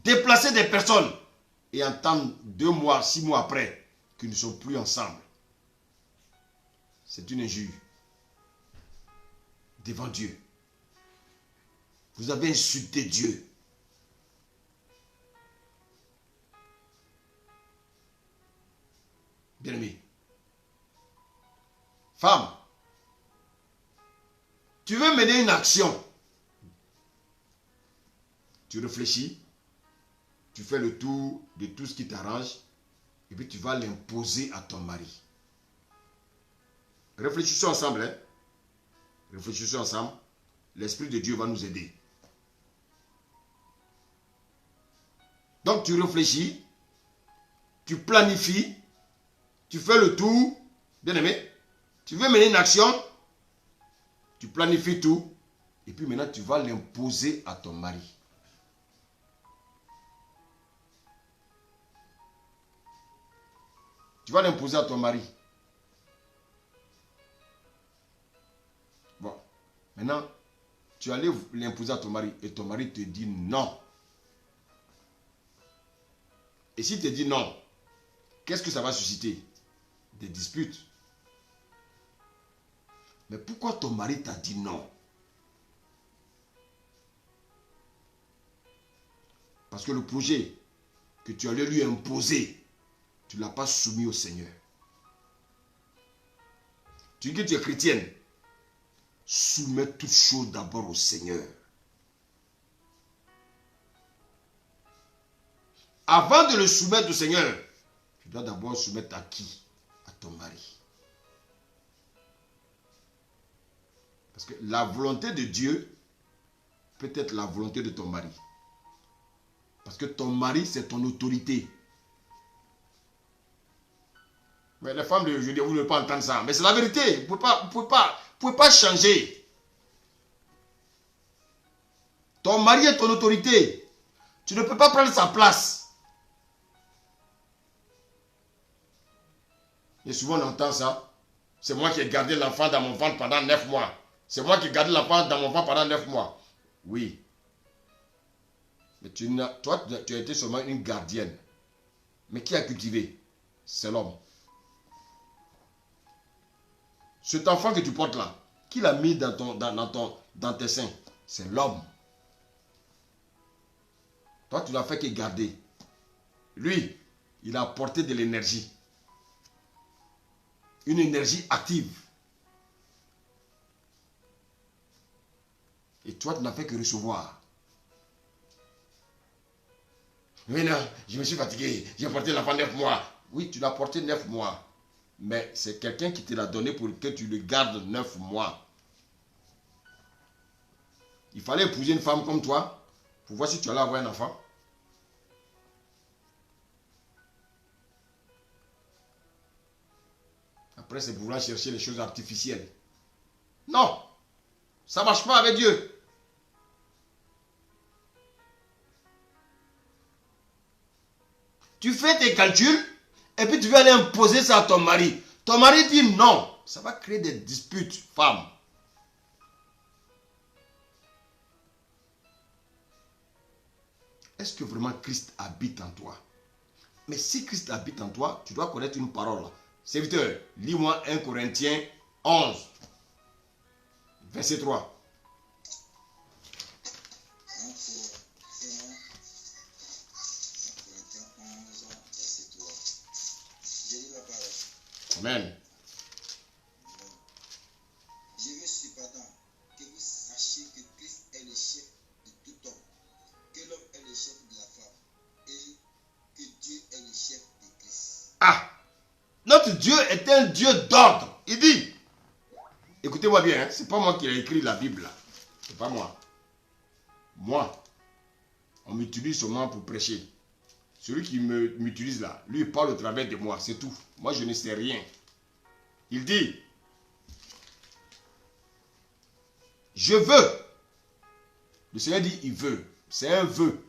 Déplacer des personnes et entendre 2 mois, 6 mois après qu'ils ne sont plus ensemble. C'est une injure devant Dieu. Vous avez insulté Dieu. Bien-aimé. Femme, tu veux mener une action. Tu réfléchis, tu fais le tour de tout ce qui t'arrange et puis tu vas l'imposer à ton mari. Réfléchissons ensemble. Hein? Réfléchissons ensemble. L'Esprit de Dieu va nous aider. Donc tu réfléchis, tu planifies, tu fais le tour, bien aimé, tu veux mener une action, tu planifies tout, et puis maintenant tu vas l'imposer à ton mari. Tu vas l'imposer à ton mari. Bon, maintenant, tu allais l'imposer à ton mari, et ton mari te dit non. Et s'il te dit non, qu'est-ce que ça va susciter? Des disputes. Mais pourquoi ton mari t'a dit non? Parce que le projet que tu allais lui imposer, tu ne l'as pas soumis au Seigneur. Tu dis que tu es chrétienne. Soumets toutes choses d'abord au Seigneur. Avant de le soumettre au Seigneur, tu dois d'abord soumettre à qui? À ton mari. Parce que la volonté de Dieu peut être la volonté de ton mari. Parce que ton mari, c'est ton autorité. Mais les femmes de aujourd'hui, vous ne pouvez pas entendre ça. Mais c'est la vérité. Vous ne pouvez pas changer. Ton mari est ton autorité. Tu ne peux pas prendre sa place. Et souvent on entend ça. C'est moi qui ai gardé l'enfant dans mon ventre pendant 9 mois. C'est moi qui ai gardé l'enfant dans mon ventre pendant 9 mois. Oui. Mais toi, tu as été seulement une gardienne. Mais qui a cultivé? C'est l'homme. Cet enfant que tu portes là, qui l'a mis dans tes seins? C'est l'homme. Toi, tu l'as fait que garder. Lui, il a apporté de l'énergie. Une énergie active. Et toi, tu n'as fait que recevoir. Mais non, je me suis fatigué. J'ai porté l'enfant 9 mois. Oui, tu l'as porté 9 mois. Mais c'est quelqu'un qui te l'a donné pour que tu le gardes 9 mois. Il fallait épouser une femme comme toi pour voir si tu allais avoir un enfant. Après, c'est pour vouloir chercher les choses artificielles. Non, ça ne marche pas avec Dieu. Tu fais tes calculs et puis tu vas aller imposer ça à ton mari. Ton mari dit non. Ça va créer des disputes, femme. Est-ce que vraiment Christ habite en toi? Mais si Christ habite en toi, tu dois connaître une parole. Serviteur, lis-moi 1 Corinthiens 11, verset 3. 1 Corinthiens 11, verset 3. Je lis la parole. Amen. Je veux cependant que vous sachiez que Christ est le chef de tout homme, que l'homme est le chef de la femme, et que Dieu est le chef de Christ. Ah, notre Dieu est un Dieu d'ordre. Il dit, écoutez-moi bien, hein, c'est pas moi qui ai écrit la Bible là. C'est pas moi. Moi, on m'utilise seulement pour prêcher. Celui qui m'utilise là, lui il parle au travers de moi, c'est tout. Moi je ne sais rien. Il dit, je veux. Le Seigneur dit, il veut. C'est un vœu.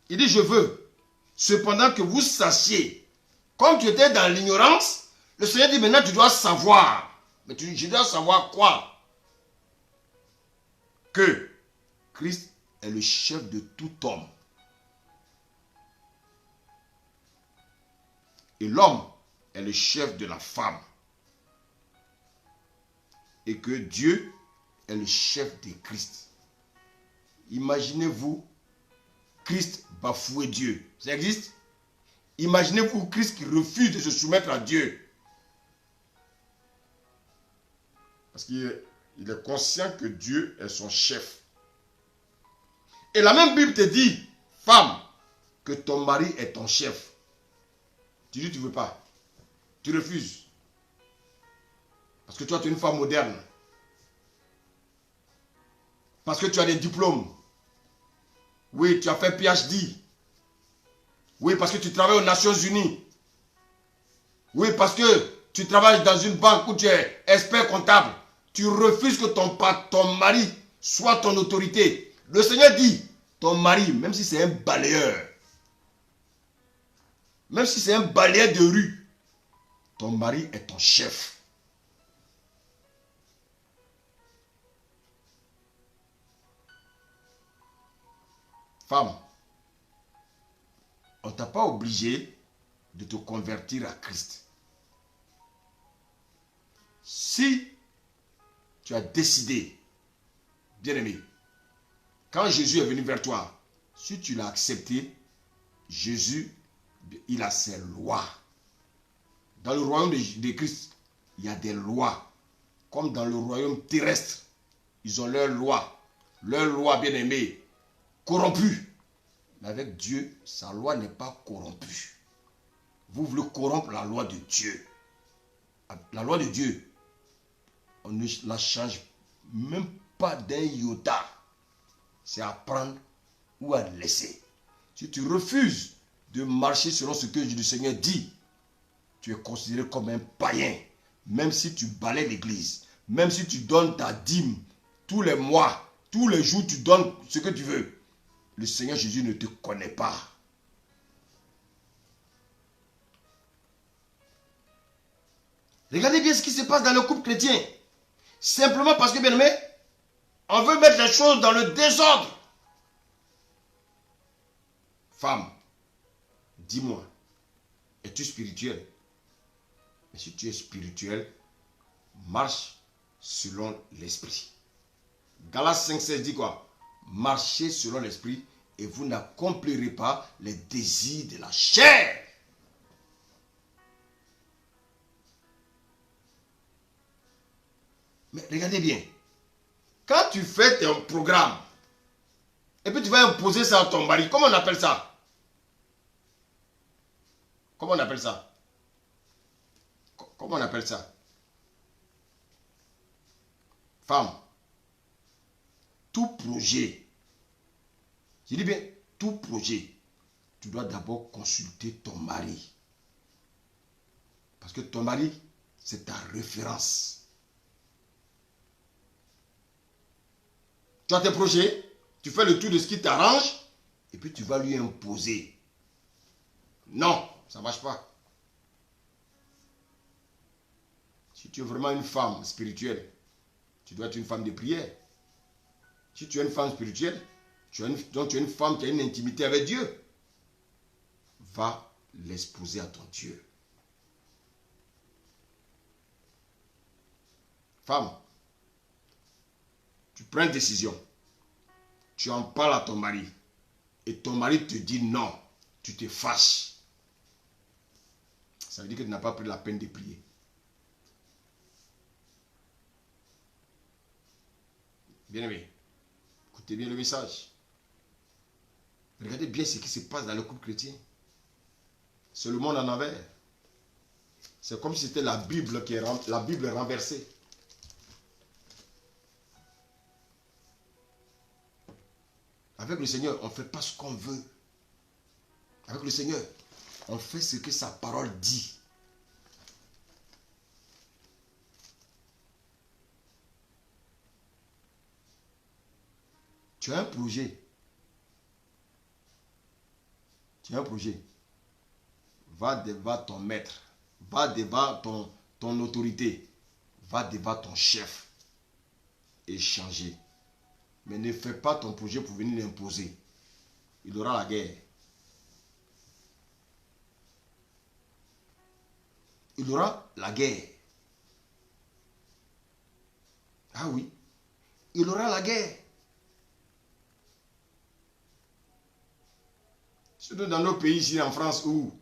Il dit, je veux. Cependant que vous sachiez, comme tu étais dans l'ignorance, le Seigneur dit, maintenant tu dois savoir. Mais je dois savoir quoi? Que Christ est le chef de tout homme. Et l'homme est le chef de la femme. Et que Dieu est le chef de Christ. Imaginez-vous Christ bafouer Dieu. Ça existe? Imaginez-vous Christ qui refuse de se soumettre à Dieu. Parce qu'il est conscient que Dieu est son chef. Et la même Bible te dit, femme, que ton mari est ton chef. Tu dis tu ne veux pas. Tu refuses. Parce que toi tu es une femme moderne. Parce que tu as des diplômes. Oui, tu as fait PhD. Oui, parce que tu travailles aux Nations Unies. Oui, parce que tu travailles dans une banque où tu es expert comptable. Tu refuses que ton mari soit ton autorité. Le Seigneur dit, ton mari, même si c'est un balayeur, même si c'est un balayeur de rue, ton mari est ton chef. Femme, on ne t'a pas obligé de te convertir à Christ. Si tu as décidé, bien-aimé, quand Jésus est venu vers toi, si tu l'as accepté, Jésus, il a ses lois. Dans le royaume de Christ, il y a des lois. Comme dans le royaume terrestre, ils ont leurs lois. Leurs lois, bien-aimées, corrompues. Mais avec Dieu, sa loi n'est pas corrompue. Vous voulez corrompre la loi de Dieu. La loi de Dieu, on ne la change même pas d'un iota. C'est à prendre ou à laisser. Si tu refuses de marcher selon ce que le Seigneur dit, tu es considéré comme un païen. Même si tu balaies l'église, même si tu donnes ta dîme tous les mois, tous les jours tu donnes ce que tu veux, le Seigneur Jésus ne te connaît pas. Regardez bien ce qui se passe dans le couple chrétien. Simplement parce que, bien aimé, on veut mettre les choses dans le désordre. Femme, dis-moi, es-tu spirituel? Mais si tu es spirituel, marche selon l'esprit. Galates 5,16 dit quoi? Marchez selon l'esprit et vous n'accomplirez pas les désirs de la chair. Mais regardez bien. Quand tu fais un programme et puis tu vas imposer ça à ton mari, comment on appelle ça? Comment on appelle ça? Comment on appelle ça? Femme, tout projet, je dis bien tout projet, tu dois d'abord consulter ton mari. Parce que ton mari, c'est ta référence. Tu as tes projets, tu fais le tour de ce qui t'arrange, et puis tu vas lui imposer. Non, ça ne marche pas. Si tu es vraiment une femme spirituelle, tu dois être une femme de prière. Si tu es une femme spirituelle, donc tu es une femme qui a une intimité avec Dieu, va l'exposer à ton Dieu. Femme, tu prends une décision, tu en parles à ton mari, et ton mari te dit non, tu te fâches. Ça veut dire que tu n'as pas pris la peine de prier. Bien-aimé, écoutez bien le message. Regardez bien ce qui se passe dans le couple chrétien. C'est le monde en envers. C'est comme si c'était la Bible renversée. Avec le Seigneur, on ne fait pas ce qu'on veut. Avec le Seigneur, on fait ce que sa parole dit. Tu as un projet. Tu as un projet. Va devant ton maître. Va devant ton autorité. Va devant ton chef. Et changer. Mais ne fais pas ton projet pour venir l'imposer. Il aura la guerre. Il aura la guerre. Ah oui. Il aura la guerre. Surtout dans nos pays ici en France où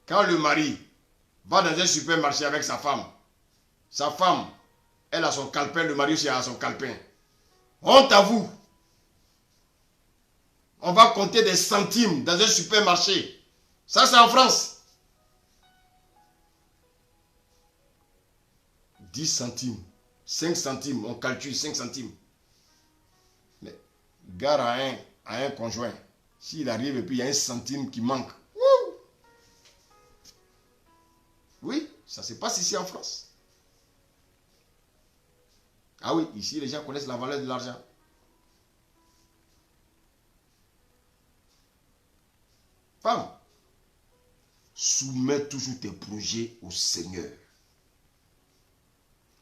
quand le mari va dans un supermarché avec sa femme, elle a son calepin, le mari aussi a son calepin. Honte à vous. On va compter des centimes dans un supermarché. Ça, c'est en France. 10 centimes, 5 centimes, on calcule 5 centimes. Mais gare à un conjoint, s'il arrive et puis il y a un centime qui manque. Wouh! Oui, ça se passe ici en France. Ah oui, ici les gens connaissent la valeur de l'argent. Femme, soumets toujours tes projets au Seigneur.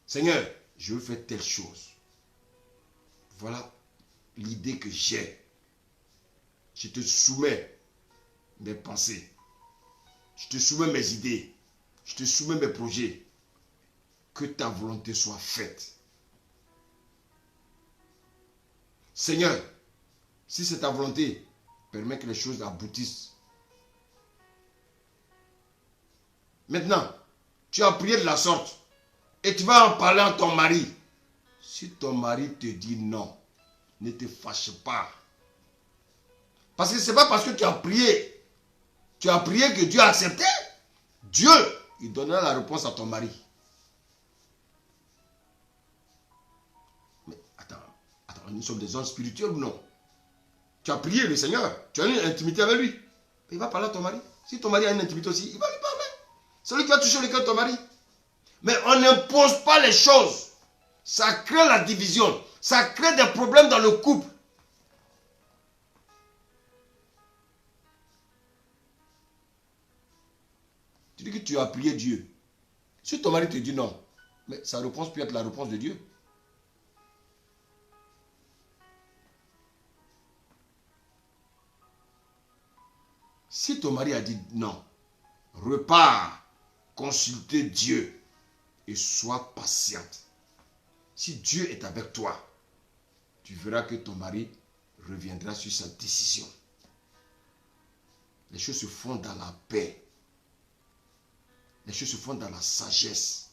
Seigneur, je veux faire telle chose. Voilà l'idée que j'ai. Je te soumets mes pensées. Je te soumets mes idées. Je te soumets mes projets. Que ta volonté soit faite. Seigneur, si c'est ta volonté, permets que les choses aboutissent. Maintenant, tu as prié de la sorte et tu vas en parler à ton mari. Si ton mari te dit non, ne te fâche pas. Parce que ce n'est pas parce que tu as prié que Dieu a accepté. Dieu, il donnera la réponse à ton mari. Mais attends, nous sommes des hommes spirituels ou non? Tu as prié le Seigneur, tu as une intimité avec lui. Il va parler à ton mari. Si ton mari a une intimité aussi, il va lui parler. C'est lui qui va toucher le cœur de ton mari. Mais on n'impose pas les choses. Ça crée la division. Ça crée des problèmes dans le couple. Tu dis que tu as prié Dieu. Si ton mari te dit non, mais sa réponse peut être la réponse de Dieu. Si ton mari a dit non, repars, consulter Dieu et sois patiente. Si Dieu est avec toi, tu verras que ton mari reviendra sur sa décision. Les choses se font dans la paix. Les choses se font dans la sagesse.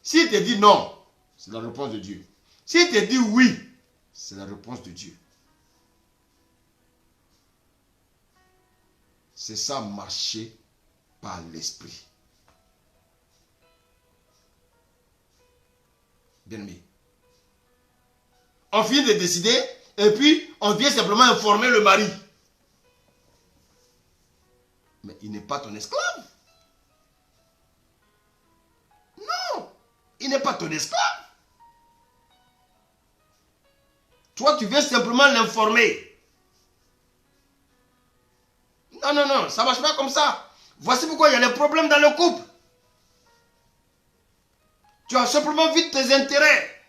S'il te dit non, c'est la réponse de Dieu. S'il te dit oui, c'est la réponse de Dieu. C'est ça, marcher par l'esprit. Bien-aimé. On finit de décider et puis on vient simplement informer le mari. Mais il n'est pas ton esclave. Non, il n'est pas ton esclave. Toi, tu viens simplement l'informer. Non, non, non, ça ne marche pas comme ça. Voici pourquoi il y a des problèmes dans le couple. Tu as simplement vu tes intérêts.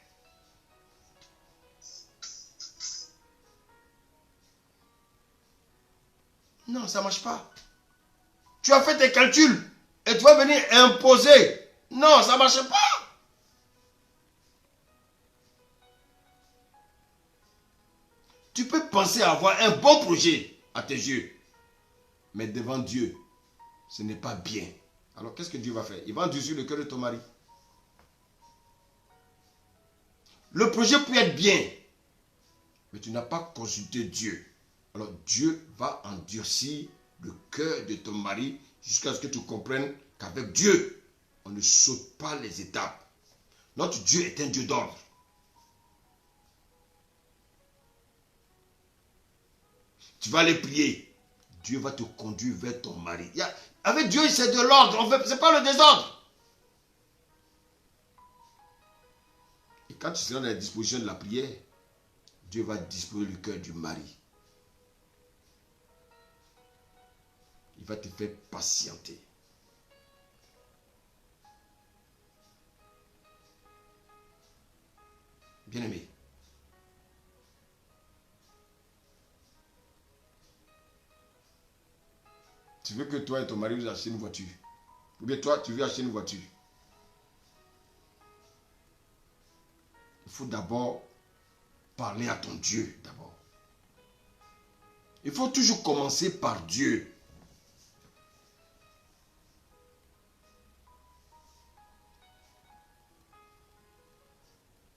Non, ça ne marche pas. Tu as fait tes calculs et tu vas venir imposer. Non, ça ne marche pas. Tu peux penser avoir un bon projet à tes yeux. Mais devant Dieu, ce n'est pas bien. Alors qu'est-ce que Dieu va faire? Il va endurcir le cœur de ton mari. Le projet peut être bien, mais tu n'as pas consulté Dieu. Alors Dieu va endurcir le cœur de ton mari jusqu'à ce que tu comprennes qu'avec Dieu, on ne saute pas les étapes. Notre Dieu est un Dieu d'ordre. Tu vas aller prier. Dieu va te conduire vers ton mari. Avec Dieu, c'est de l'ordre. Ce n'est pas le désordre. Et quand tu seras dans la disposition de la prière, Dieu va disposer le cœur du mari. Il va te faire patienter. Bien-aimé. Tu veux que toi et ton mari vous achetiez une voiture. Ou bien toi, tu veux acheter une voiture. Il faut d'abord parler à ton Dieu. D'abord. Il faut toujours commencer par Dieu.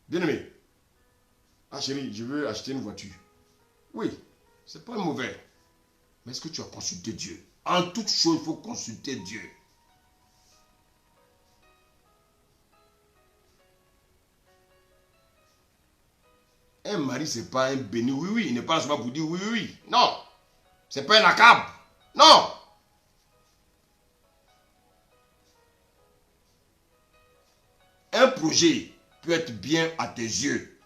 Bien-aimé. Ah chérie, je veux acheter une voiture. Oui, c'est pas mauvais. Mais est-ce que tu as consulté Dieu? En toute chose, il faut consulter Dieu. Un mari, ce n'est pas un béni, oui, oui. Il n'est pas là pour dire oui, oui, oui. Non. Ce n'est pas un accable. Non. Un projet peut être bien à tes yeux,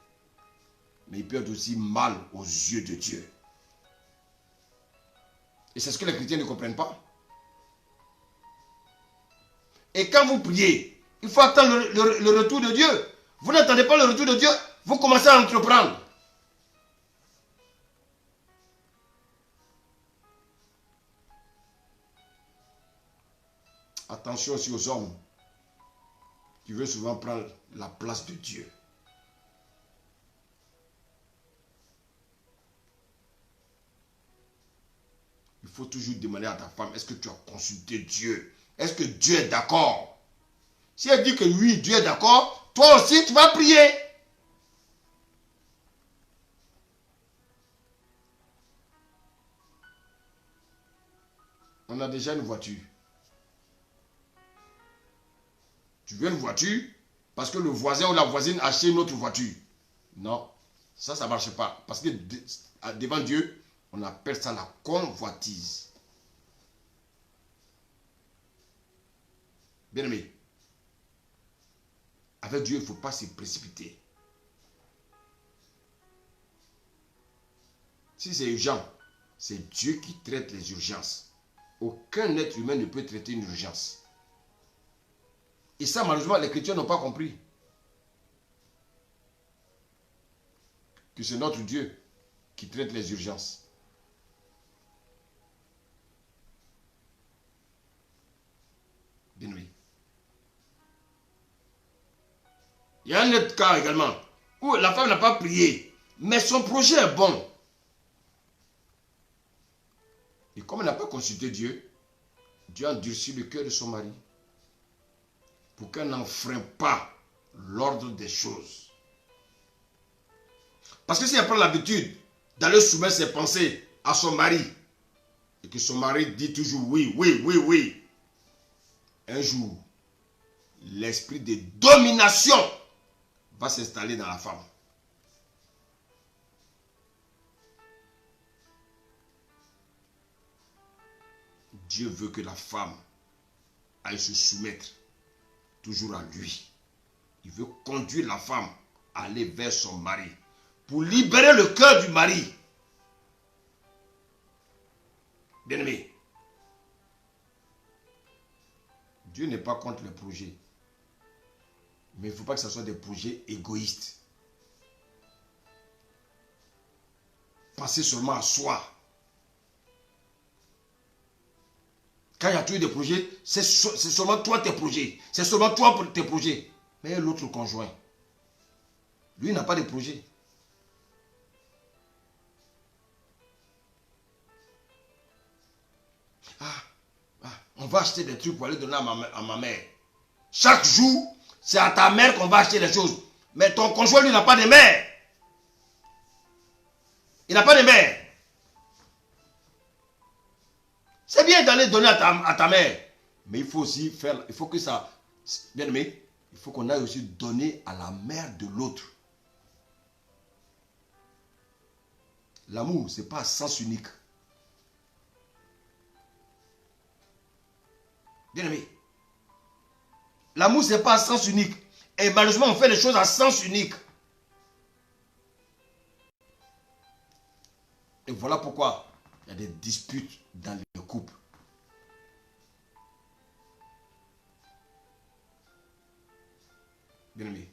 mais il peut être aussi mal aux yeux de Dieu. Et c'est ce que les chrétiens ne comprennent pas. Et quand vous priez, il faut attendre le retour de Dieu. Vous n'attendez pas le retour de Dieu, vous commencez à entreprendre. Attention aussi aux hommes qui veulent souvent prendre la place de Dieu. Il faut toujours demander à ta femme, est-ce que tu as consulté Dieu? Est-ce que Dieu est d'accord? Si elle dit que oui, Dieu est d'accord, toi aussi tu vas prier. On a déjà une voiture. Tu veux une voiture parce que le voisin ou la voisine a acheté une autre voiture. Non, ça ne marche pas. Parce que devant Dieu, on appelle ça la convoitise. Bien-aimé, avec Dieu, il ne faut pas se précipiter. Si c'est urgent, c'est Dieu qui traite les urgences. Aucun être humain ne peut traiter une urgence. Et ça, malheureusement, les chrétiens n'ont pas compris. Que c'est notre Dieu qui traite les urgences. Bien oui. Il y a un autre cas également, où la femme n'a pas prié, mais son projet est bon. Et comme elle n'a pas consulté Dieu, Dieu a endurci le cœur de son mari pour qu'elle n'enfreint pas l'ordre des choses. Parce que si elle prend l'habitude d'aller soumettre ses pensées à son mari, et que son mari dit toujours oui, oui, oui, oui, un jour, l'esprit de domination va s'installer dans la femme. Dieu veut que la femme aille se soumettre toujours à lui. Il veut conduire la femme à aller vers son mari pour libérer le cœur du mari. Bien-aimé, Dieu n'est pas contre les projets. Mais il ne faut pas que ce soit des projets égoïstes. Pensez seulement à soi. Quand il y a toujours des projets, c'est seulement toi tes projets. C'est seulement toi pour tes projets. Mais l'autre conjoint, lui n'a pas de projet. On va acheter des trucs pour aller donner à ma mère. Chaque jour, c'est à ta mère qu'on va acheter les choses. Mais ton conjoint, lui, n'a pas de mère. Il n'a pas de mère. C'est bien d'aller donner à ta mère. Mais il faut aussi faire, il faut que ça, bien aimé, il faut qu'on aille aussi donner à la mère de l'autre. L'amour, ce n'est pas à sens unique. Bien aimé, l'amour, ce n'est pas à sens unique. Et malheureusement, on fait les choses à sens unique. Et voilà pourquoi il y a des disputes dans le couple. Bien aimé,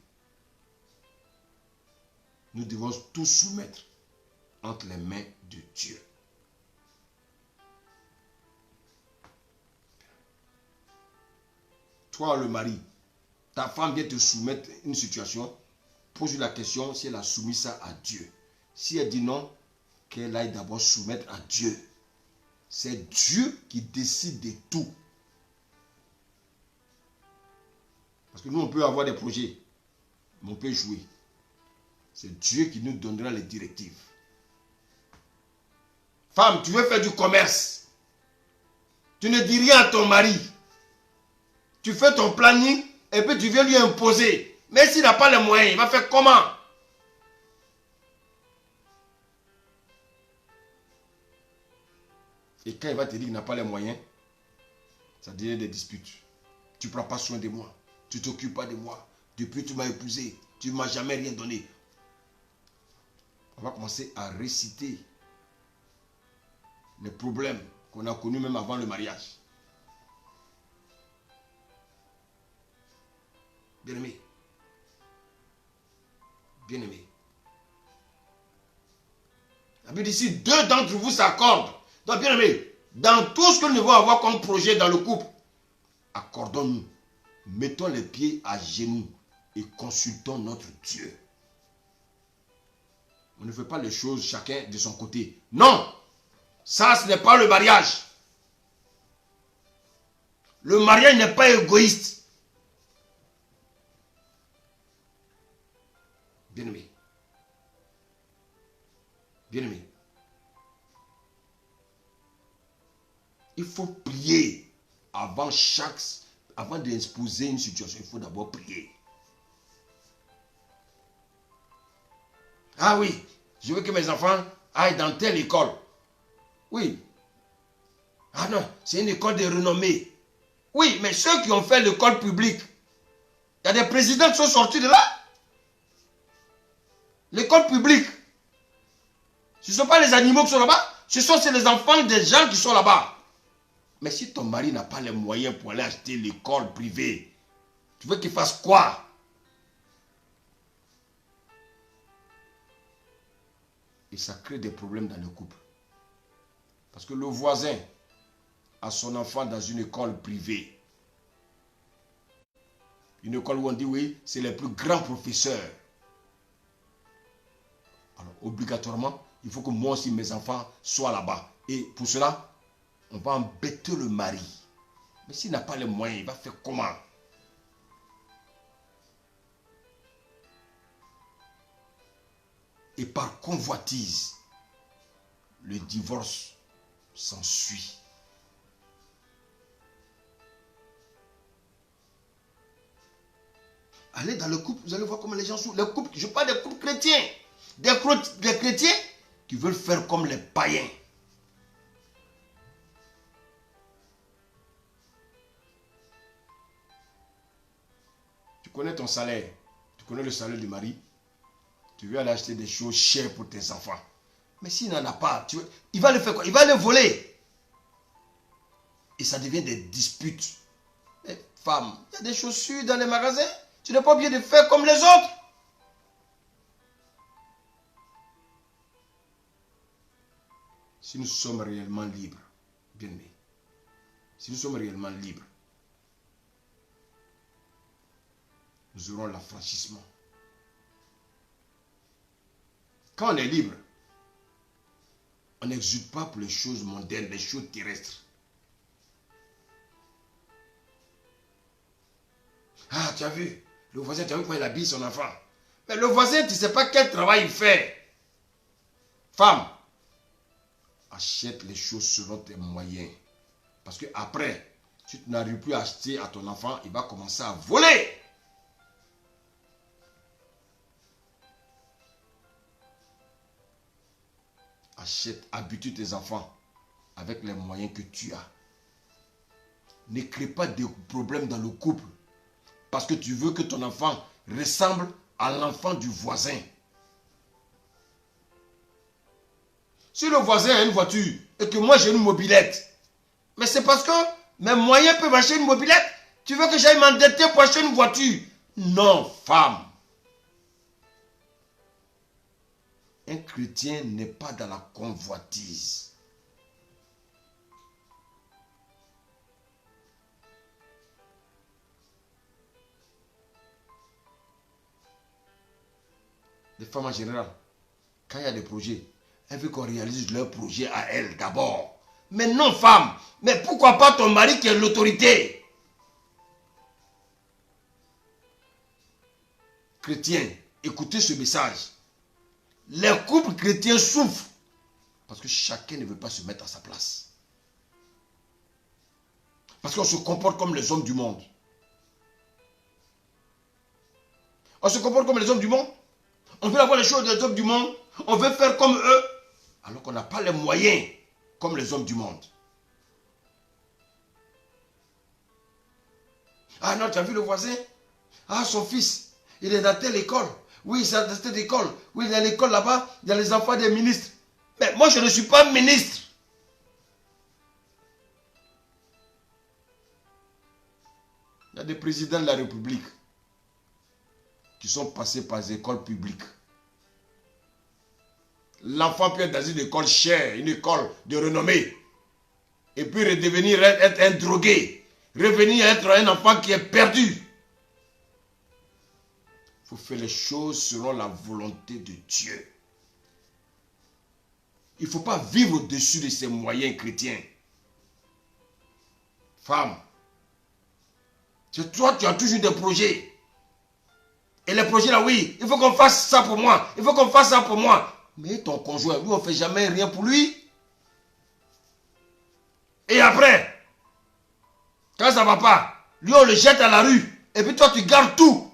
nous devons tout soumettre entre les mains de Dieu. Toi, le mari, ta femme vient te soumettre une situation, pose-lui la question si elle a soumis ça à Dieu. Si elle dit non, qu'elle aille d'abord soumettre à Dieu. C'est Dieu qui décide de tout. Parce que nous, on peut avoir des projets, mais on peut jouer. C'est Dieu qui nous donnera les directives. Femme, tu veux faire du commerce. Tu ne dis rien à ton mari. Tu fais ton planning et puis tu viens lui imposer. Mais s'il n'a pas les moyens, il va faire comment? Et quand il va te dire qu'il n'a pas les moyens, ça devient des disputes. Tu ne prends pas soin de moi. Tu ne t'occupes pas de moi. Depuis que tu m'as épousé, tu ne m'as jamais rien donné. On va commencer à réciter les problèmes qu'on a connus même avant le mariage. Bien-aimé. Bien-aimé. La Bible dit, si deux d'entre vous s'accordent. Donc, bien-aimé, dans tout ce que nous devons avoir comme projet dans le couple, accordons-nous. Mettons les pieds à genoux et consultons notre Dieu. On ne fait pas les choses chacun de son côté. Non! Ça, ce n'est pas le mariage. Le mariage n'est pas égoïste. Bien-aimé. Bien-aimé. Il faut prier avant d'exposer une situation. Il faut d'abord prier. Ah oui, je veux que mes enfants aillent dans telle école. Oui. Ah non, c'est une école de renommée. Oui, mais ceux qui ont fait l'école publique, il y a des présidents qui sont sortis de là. L'école publique, ce ne sont pas les animaux qui sont là-bas, ce sont les enfants des gens qui sont là-bas. Mais si ton mari n'a pas les moyens pour aller acheter l'école privée, tu veux qu'il fasse quoi? Et ça crée des problèmes dans le couple. Parce que le voisin a son enfant dans une école privée. Une école où on dit oui, c'est les plus grands professeurs. Alors, obligatoirement, il faut que moi aussi, mes enfants soient là-bas. Et pour cela, on va embêter le mari. Mais s'il n'a pas les moyens, il va faire comment? Et par convoitise, le divorce s'ensuit. Allez dans le couple, vous allez voir comment les gens sont. Les couples, je parle des couples chrétiens. Des chrétiens qui veulent faire comme les païens. Tu connais ton salaire. Tu connais le salaire du mari. Tu veux aller acheter des choses chères pour tes enfants. Mais s'il n'en a pas, il va le faire quoi? Il va le voler. Et ça devient des disputes. Mais femme, il y a des chaussures dans les magasins. Tu n'es pas obligé de faire comme les autres. Si nous sommes réellement libres, bien aimés, si nous sommes réellement libres, nous aurons l'affranchissement. Quand on est libre, on n'exulte pas pour les choses mondaines, les choses terrestres. Ah, tu as vu, le voisin, tu as vu comment il habille son enfant. Mais le voisin, tu ne sais pas quel travail il fait. Femme, achète les choses selon tes moyens. Parce que après, si tu n'arrives plus à acheter à ton enfant, il va commencer à voler. Achète, habitue tes enfants avec les moyens que tu as. Ne crée pas de problèmes dans le couple parce que tu veux que ton enfant ressemble à l'enfant du voisin. Si le voisin a une voiture et que moi j'ai une mobilette, mais c'est parce que mes moyens peuvent acheter une mobilette, tu veux que j'aille m'endetter pour acheter une voiture? Non, femme. Un chrétien n'est pas dans la convoitise. Les femmes en général, quand il y a des projets, elles veulent qu'on réalise leur projet à elles d'abord. Mais non, femme, mais pourquoi pas ton mari qui est l'autorité? Chrétiens, écoutez ce message. Les couples chrétiens souffrent parce que chacun ne veut pas se mettre à sa place. Parce qu'on se comporte comme les hommes du monde. On se comporte comme les hommes du monde. On veut avoir les choses des hommes du monde. On veut faire comme eux. Alors qu'on n'a pas les moyens comme les hommes du monde. Ah non, tu as vu le voisin? Ah, son fils, il est dans telle école. Oui, c'est dans cette école. Oui, il y a l'école là-bas, il y a les enfants des ministres. Mais moi, je ne suis pas ministre. Il y a des présidents de la République qui sont passés par des écoles publiques. L'enfant peut être dans une école chère, une école de renommée. Et puis redevenir être un drogué. Revenir être un enfant qui est perdu. Il faut faire les choses selon la volonté de Dieu. Il ne faut pas vivre au-dessus de ses moyens chrétiens. Femme, c'est toi qui as toujours des projets. Et les projets là, oui, il faut qu'on fasse ça pour moi. Il faut qu'on fasse ça pour moi. Mais ton conjoint, lui, on ne fait jamais rien pour lui. Et après, quand ça ne va pas, lui, on le jette à la rue. Et puis toi, tu gardes tout.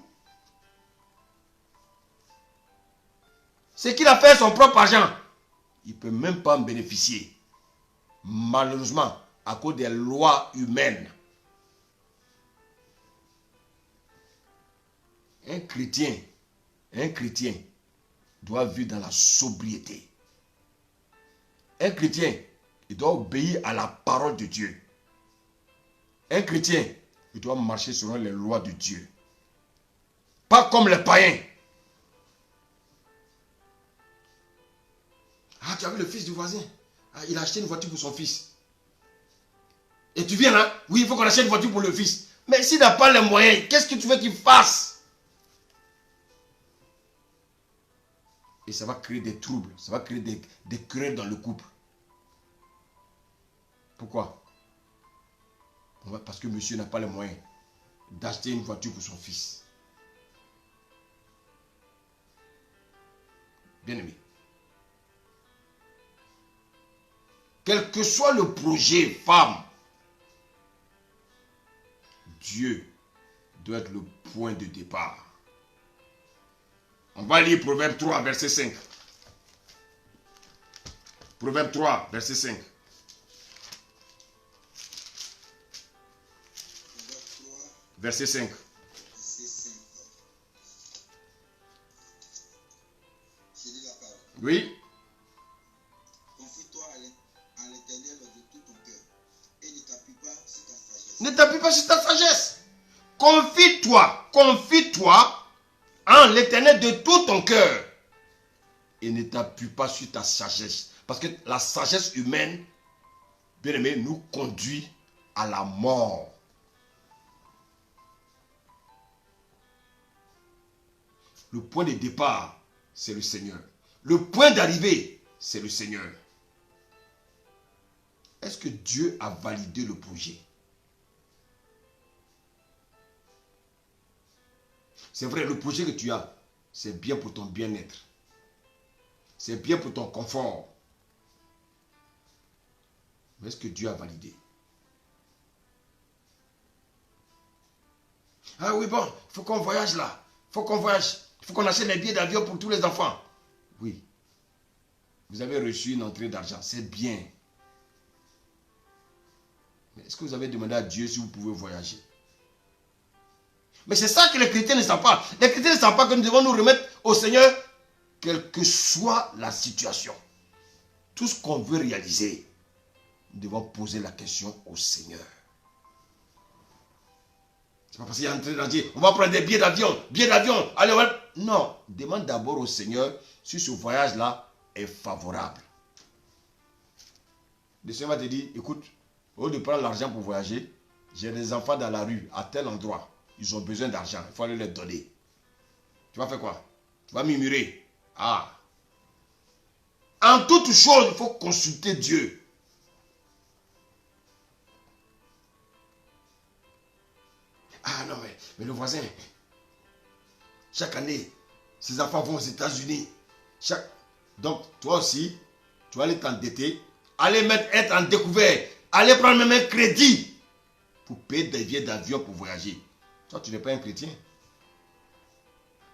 C'est qu'il a fait son propre argent. Il ne peut même pas en bénéficier. Malheureusement, à cause des lois humaines. Un chrétien doit vivre dans la sobriété. Un chrétien, il doit obéir à la parole de Dieu. Un chrétien, il doit marcher selon les lois de Dieu. Pas comme les païens. Ah, tu as vu le fils du voisin? Ah, il a acheté une voiture pour son fils. Et tu viens là? Oui, il faut qu'on achète une voiture pour le fils. Mais s'il n'a pas les moyens, qu'est-ce que tu veux qu'il fasse? Et ça va créer des troubles, ça va créer des querelles dans le couple. Pourquoi? Parce que monsieur n'a pas les moyens d'acheter une voiture pour son fils. Bien-aimé. Quel que soit le projet, femme, Dieu doit être le point de départ. On va lire Proverbe 3, verset 5. Proverbe 3, verset 5. Verset 5. Oui. Confie-toi à l'Éternel de tout ton cœur et ne t'appuie pas sur ta sagesse. Ne t'appuie pas sur ta sagesse. Confie-toi en l'Éternel de tout ton cœur et ne t'appuie pas sur ta sagesse. Parce que la sagesse humaine, bien aimé, nous conduit à la mort. Le point de départ, c'est le Seigneur. Le point d'arrivée, c'est le Seigneur. Est-ce que Dieu a validé le projet? C'est vrai, le projet que tu as, c'est bien pour ton bien-être. C'est bien pour ton confort. Mais est-ce que Dieu a validé? Ah oui, bon, il faut qu'on voyage là. Il faut qu'on voyage. Il faut qu'on achète les billets d'avion pour tous les enfants. Oui. Vous avez reçu une entrée d'argent. C'est bien. Mais est-ce que vous avez demandé à Dieu si vous pouvez voyager? Mais c'est ça que les chrétiens ne savent pas. Les chrétiens ne savent pas que nous devons nous remettre au Seigneur, quelle que soit la situation. Tout ce qu'on veut réaliser, nous devons poser la question au Seigneur. C'est pas parce qu'il y a un train d'argent, on va prendre des billets d'avion, allez, on va... Non, demande d'abord au Seigneur si ce voyage-là est favorable. Le Seigneur va te dire, écoute, au lieu de prendre l'argent pour voyager, j'ai des enfants dans la rue, à tel endroit, ils ont besoin d'argent, il faut aller leur donner. Tu vas faire quoi? Tu vas murmurer. Ah. En toute chose, il faut consulter Dieu. Ah non, mais le voisin, chaque année, ses enfants vont aux États-Unis. Donc, toi aussi, tu vas aller t'endetter, aller être en découvert, aller prendre même un crédit pour payer des billets d'avion pour voyager. Toi, tu n'es pas un chrétien.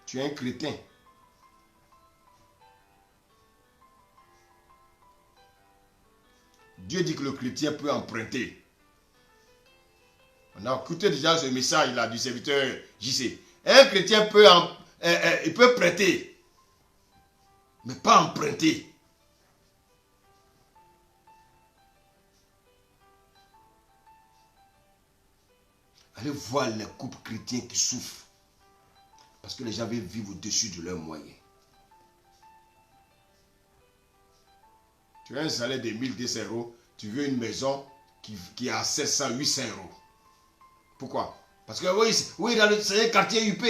Tu es un chrétien. Dieu dit que le chrétien peut emprunter. On a écouté déjà ce message là du serviteur JC. Un chrétien il peut prêter, mais pas emprunter. Allez voir les couples chrétiens qui souffrent. Parce que les gens veulent vivre au-dessus de leurs moyens. Tu as un salaire de 1200 €, tu veux une maison qui est à 700, 800 €. Pourquoi? Parce que oui dans le quartier UP.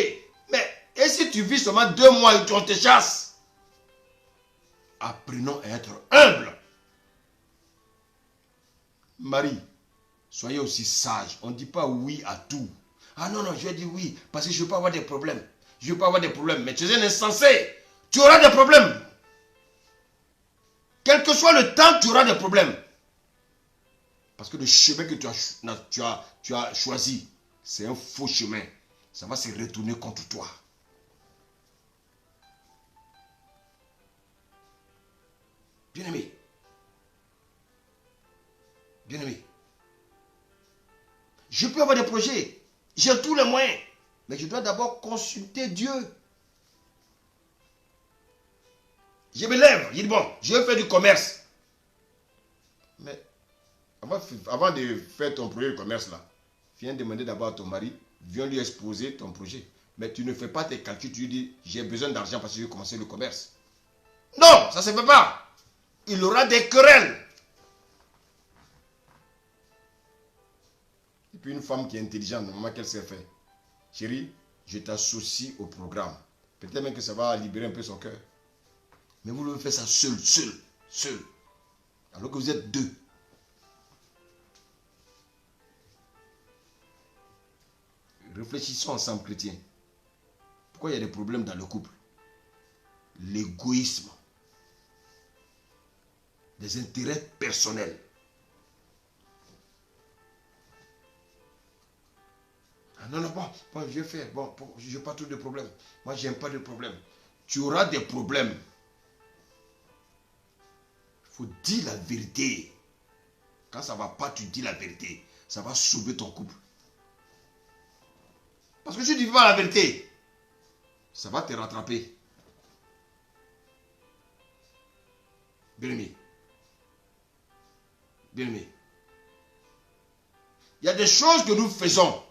Mais et si tu vis seulement 2 mois et on te chasse? Apprenons à être humbles. Marie, soyez aussi sage. On ne dit pas oui à tout. Ah non, je vais dire oui parce que je ne veux pas avoir des problèmes. Je ne veux pas avoir des problèmes. Mais tu es un insensé. Tu auras des problèmes. Quel que soit le temps, tu auras des problèmes. Parce que le chemin que tu as choisi, c'est un faux chemin. Ça va se retourner contre toi. Bien-aimé. Bien-aimé. Je peux avoir des projets. J'ai tous les moyens. Mais je dois d'abord consulter Dieu. Je me lève. Je dis bon, je vais faire du commerce. Mais avant de faire ton projet de commerce là, viens demander d'abord à ton mari, viens lui exposer ton projet. Mais tu ne fais pas tes calculs, tu lui dis j'ai besoin d'argent parce que je vais commencer le commerce. Non, ça ne se fait pas. Il aura des querelles. Et puis une femme qui est intelligente, normalement qu'elle sait faire. Chérie, je t'associe au programme. Peut-être même que ça va libérer un peu son cœur. Mais vous devez faire ça seul. Alors que vous êtes 2. Réfléchissons ensemble, chrétiens. Pourquoi il y a des problèmes dans le couple? L'égoïsme. Des intérêts personnels. Ah non, je vais faire. Bon, je n'ai pas trop de problèmes. Moi, je n'aime pas de problèmes. Tu auras des problèmes. Il faut dire la vérité. Quand ça ne va pas, tu dis la vérité. Ça va sauver ton couple. Parce que si tu ne dis pas la vérité, ça va te rattraper. Bien-aimé. Bien-aimé. Il y a des choses que nous faisons.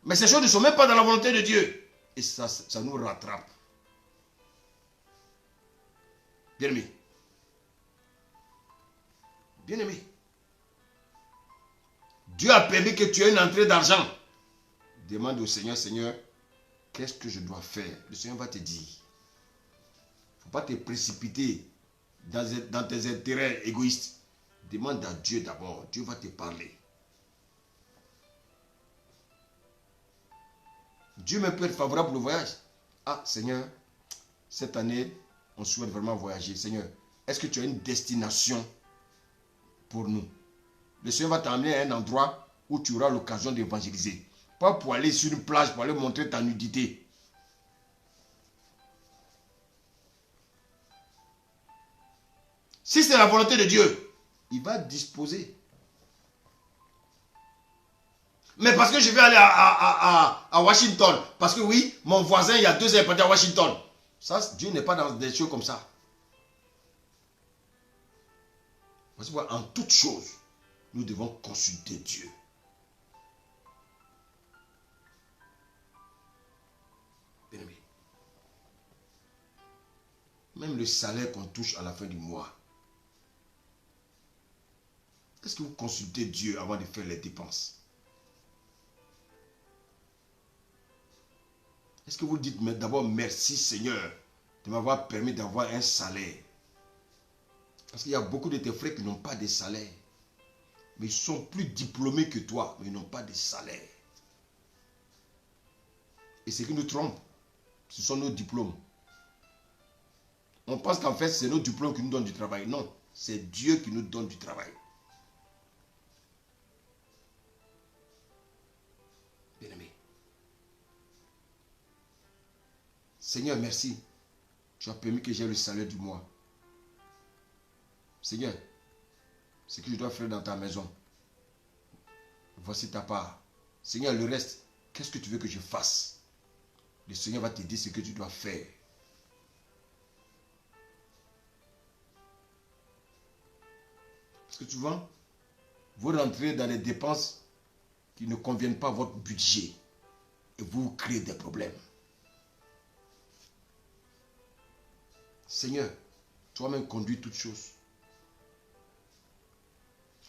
Mais ces choses ne sont même pas dans la volonté de Dieu. Et ça nous rattrape. Bien-aimé. Bien-aimé. Dieu a permis que tu aies une entrée d'argent. Demande au Seigneur, Seigneur, qu'est-ce que je dois faire? Le Seigneur va te dire. Il ne faut pas te précipiter dans tes intérêts égoïstes. Demande à Dieu d'abord. Dieu va te parler. Dieu me peut être favorable pour le voyage. Ah, Seigneur, cette année, on souhaite vraiment voyager. Seigneur, est-ce que tu as une destination pour nous? Le Seigneur va t'emmener à un endroit où tu auras l'occasion d'évangéliser. Pas pour aller sur une plage, pour aller montrer ta nudité. Si c'est la volonté de Dieu, il va disposer. Mais parce que je vais aller à Washington, parce que oui, mon voisin, il y a 2 ans, est parti à Washington. Ça, Dieu n'est pas dans des choses comme ça. Voici pourquoi, en toute chose, nous devons consulter Dieu. Bien-aimé. Même le salaire qu'on touche à la fin du mois. Est-ce que vous consultez Dieu avant de faire les dépenses? Est-ce que vous dites d'abord merci Seigneur de m'avoir permis d'avoir un salaire? Parce qu'il y a beaucoup de tes frères qui n'ont pas de salaire. Mais ils sont plus diplômés que toi, mais ils n'ont pas de salaire. Et ce qui nous trompe, ce sont nos diplômes. On pense qu'en fait, c'est nos diplômes qui nous donnent du travail. Non, c'est Dieu qui nous donne du travail. Bien-aimé. Seigneur, merci. Tu as permis que j'aie le salaire du mois. Seigneur, ce que je dois faire dans ta maison, voici ta part. Seigneur, le reste, qu'est-ce que tu veux que je fasse? Le Seigneur va te dire ce que tu dois faire. Parce que souvent, vous rentrez dans des dépenses qui ne conviennent pas à votre budget et vous créez des problèmes. Seigneur, toi-même conduis toutes choses.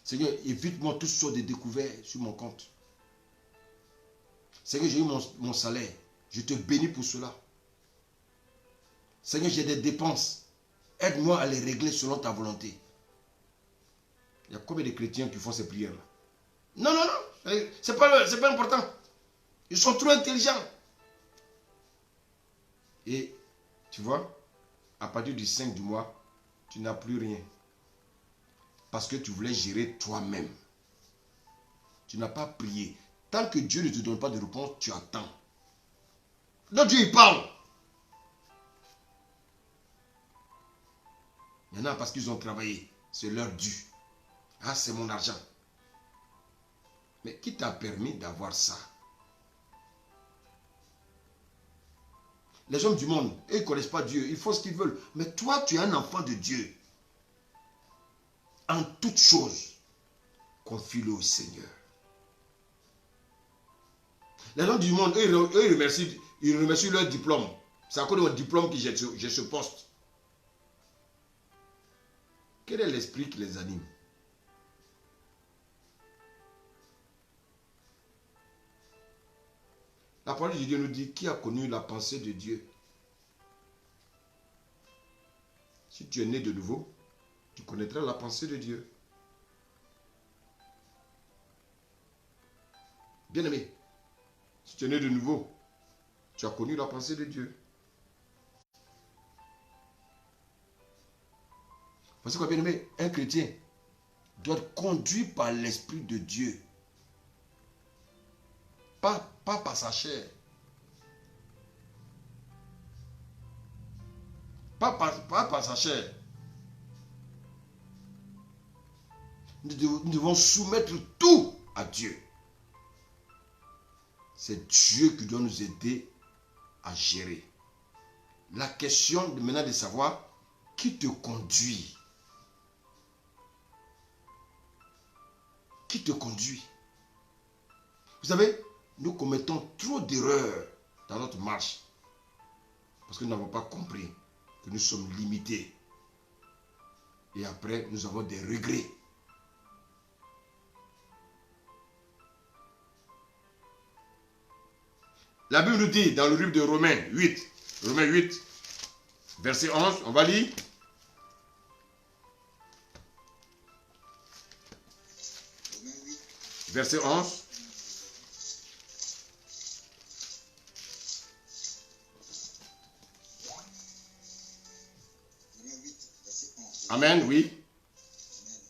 Seigneur, évite-moi toutes sortes de découvertes sur mon compte. Seigneur, j'ai eu mon salaire. Je te bénis pour cela. Seigneur, j'ai des dépenses. Aide-moi à les régler selon ta volonté. Il y a combien de chrétiens qui font ces prières-là? Non, non, non. C'est pas important. Ils sont trop intelligents. Et, tu vois, à partir du 5 du mois, tu n'as plus rien. Parce que tu voulais gérer toi-même. Tu n'as pas prié. Tant que Dieu ne te donne pas de réponse, tu attends. Donc Dieu, il parle. Il y en a parce qu'ils ont travaillé. C'est leur dû. Ah, c'est mon argent. Mais qui t'a permis d'avoir ça? Les hommes du monde, eux, ils ne connaissent pas Dieu. Ils font ce qu'ils veulent. Mais toi, tu es un enfant de Dieu. En toute chose, confie-le au Seigneur. Les gens du monde, eux, ils remercient leur diplôme. C'est à cause de mon diplôme que j'ai ce poste. Quel est l'esprit qui les anime? La parole de Dieu nous dit, qui a connu la pensée de Dieu? Si tu es né de nouveau, tu connaîtras la pensée de Dieu. Bien-aimé, si tu es né de nouveau, tu as connu la pensée de Dieu. Voici quoi, bien-aimé, un chrétien doit être conduit par l'Esprit de Dieu. Pas par sa chair. Pas par sa chair. Nous devons soumettre tout à Dieu. C'est Dieu qui doit nous aider à gérer. La question maintenant de savoir, qui te conduit? Qui te conduit? Vous savez, nous commettons trop d'erreurs dans notre marche parce que nous n'avons pas compris que nous sommes limités. Et après, nous avons des regrets. La Bible nous dit dans le livre de Romains 8, verset 11, on va lire. Romains 8, Verset 11. Romains 8, verset 11. Amen, oui. Amen.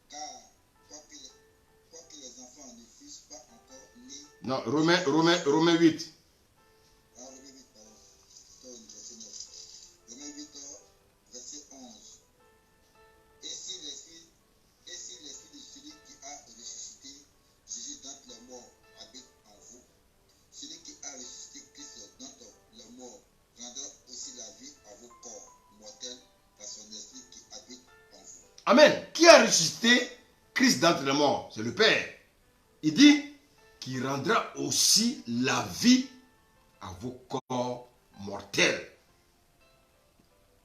Car, quoique les enfants ne fussent pas encore nés, Non, Romains 8. Romains 8, pardon, verset 9. Romains 8, verset 11. Et si l'esprit de celui qui a ressuscité Jésus d'entre les morts habite en vous, celui qui a ressuscité Christ d'entre les morts rendra aussi la vie à vos corps mortels par son esprit qui habite en vous. Amen. Qui a ressuscité Christ d'entre les morts? C'est le Père. Il dit qu'il rendra aussi la vie à vos corps mortels.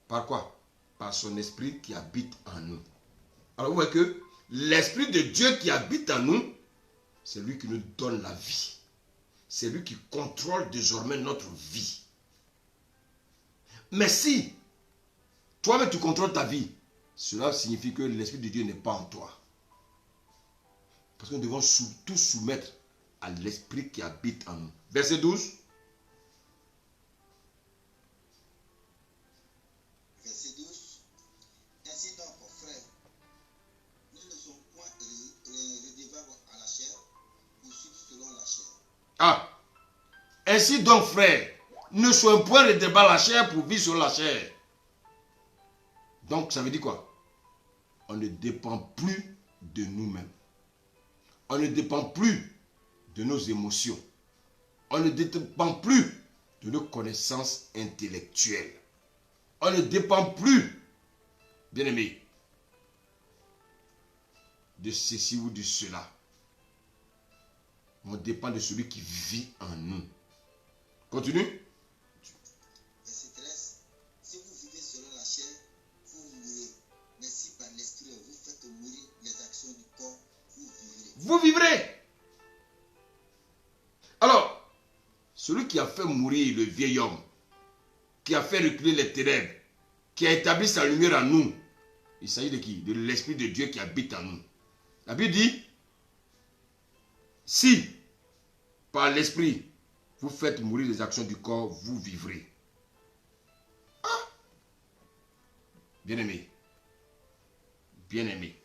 Par quoi? Par son esprit qui habite en nous. Alors vous voyez que l'esprit de Dieu qui habite en nous, c'est lui qui nous donne la vie. C'est lui qui contrôle désormais notre vie. Mais si toi-même tu contrôles ta vie, cela signifie que l'esprit de Dieu n'est pas en toi. Parce que nous devons tout soumettre à l'esprit qui habite en nous. Verset 12. Verset 12. Ainsi donc, frères, nous ne sommes point redevables à la chair pour suivre selon la chair. Ah. Ainsi donc, frères, ne soyons point redevables à la chair pour vivre sur la chair. Donc, ça veut dire quoi? On ne dépend plus de nous-mêmes. On ne dépend plus de nos émotions. On ne dépend plus de nos connaissances intellectuelles. On ne dépend plus, bien-aimé, de ceci ou de cela. On dépend de celui qui vit en nous. Continue. Verset 13. Si vous vivez selon la chair, vous mourrez. Mais si par l'esprit vous faites mourir les actions du corps, vous vivrez. Vous vivrez. Alors, celui qui a fait mourir le vieil homme, qui a fait reculer les ténèbres, qui a établi sa lumière en nous, il s'agit de qui? De l'Esprit de Dieu qui habite en nous. La Bible dit, si par l'Esprit vous faites mourir les actions du corps, vous vivrez. Ah! Bien-aimé. Bien-aimé.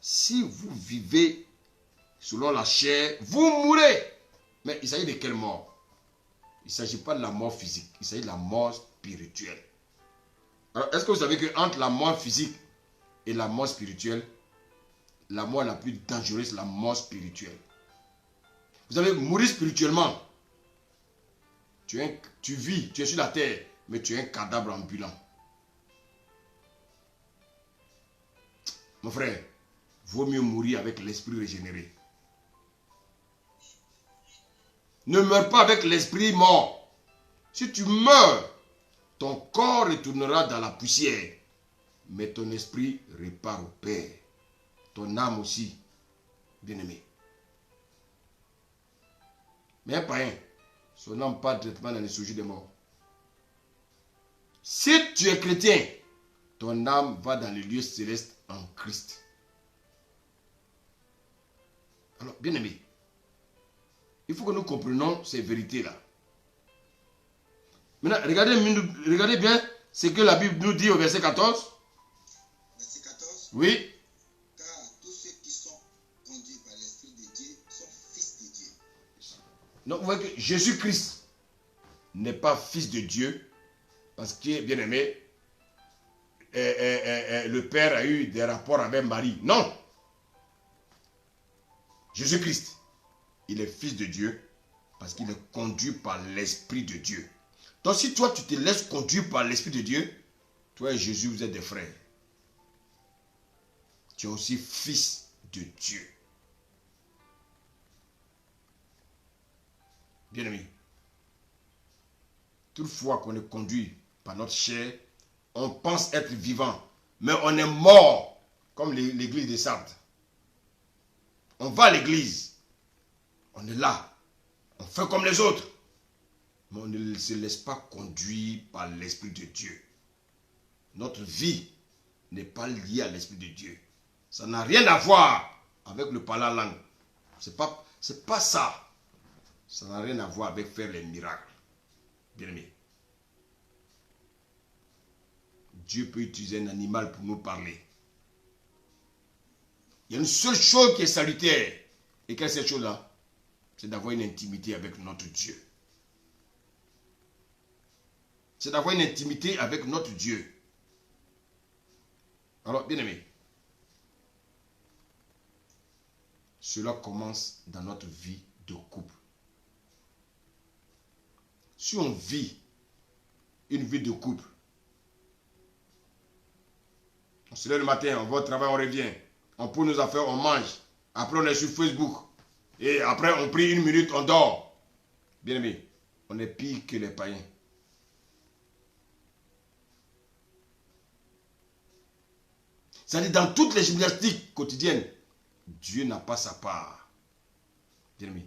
Si vous vivez selon la chair, vous mourrez. Mais il s'agit de quelle mort? Il ne s'agit pas de la mort physique, il s'agit de la mort spirituelle. Alors, est-ce que vous savez qu'entre la mort physique et la mort spirituelle, la mort la plus dangereuse, c'est la mort spirituelle. Vous savez, mourir spirituellement, tu vis, tu es sur la terre, mais tu es un cadavre ambulant. Mon frère, vaut mieux mourir avec l'esprit régénéré. Ne meurs pas avec l'esprit mort. Si tu meurs, ton corps retournera dans la poussière, mais ton esprit repart au Père. Ton âme aussi, bien-aimé. Mais un païen, son âme pas directement dans les sujets des morts. Si tu es chrétien, ton âme va dans les lieux célestes en Christ. Alors, bien-aimé, il faut que nous comprenions ces vérités-là. Maintenant, regardez bien ce que la Bible nous dit au verset 14. Verset 14. Oui. Car tous ceux qui sont conduits par l'Esprit de Dieu sont fils de Dieu. Donc, vous voyez que Jésus-Christ n'est pas fils de Dieu parce que, bien aimé, le Père a eu des rapports avec Marie. Non. Jésus-Christ, il est fils de Dieu parce qu'il est conduit par l'Esprit de Dieu. Donc si toi tu te laisses conduire par l'Esprit de Dieu, toi et Jésus vous êtes des frères. Tu es aussi fils de Dieu. Bien-aimé, toutefois qu'on est conduit par notre chair, on pense être vivant, mais on est mort, comme l'église de Sardes. On va à l'église, on est là, on fait comme les autres, mais on ne se laisse pas conduire par l'Esprit de Dieu. Notre vie n'est pas liée à l'Esprit de Dieu. Ça n'a rien à voir avec le parler en langue. C'est pas ça. Ça n'a rien à voir avec faire les miracles. Bien-aimé. Dieu peut utiliser un animal pour nous parler. Il y a une seule chose qui est salutaire. Et quelle est cette chose-là? C'est d'avoir une intimité avec notre Dieu. C'est d'avoir une intimité avec notre Dieu. Alors, bien-aimé, cela commence dans notre vie de couple. Si on vit une vie de couple, on se lève le matin, on va au travail, on revient, on pose nos affaires, on mange, après on est sur Facebook, et après on prie 1 minute, on dort. Bien-aimé, on est pire que les païens. C'est-à-dire dans toutes les gymnastiques quotidiennes, Dieu n'a pas sa part. Bien-aimé,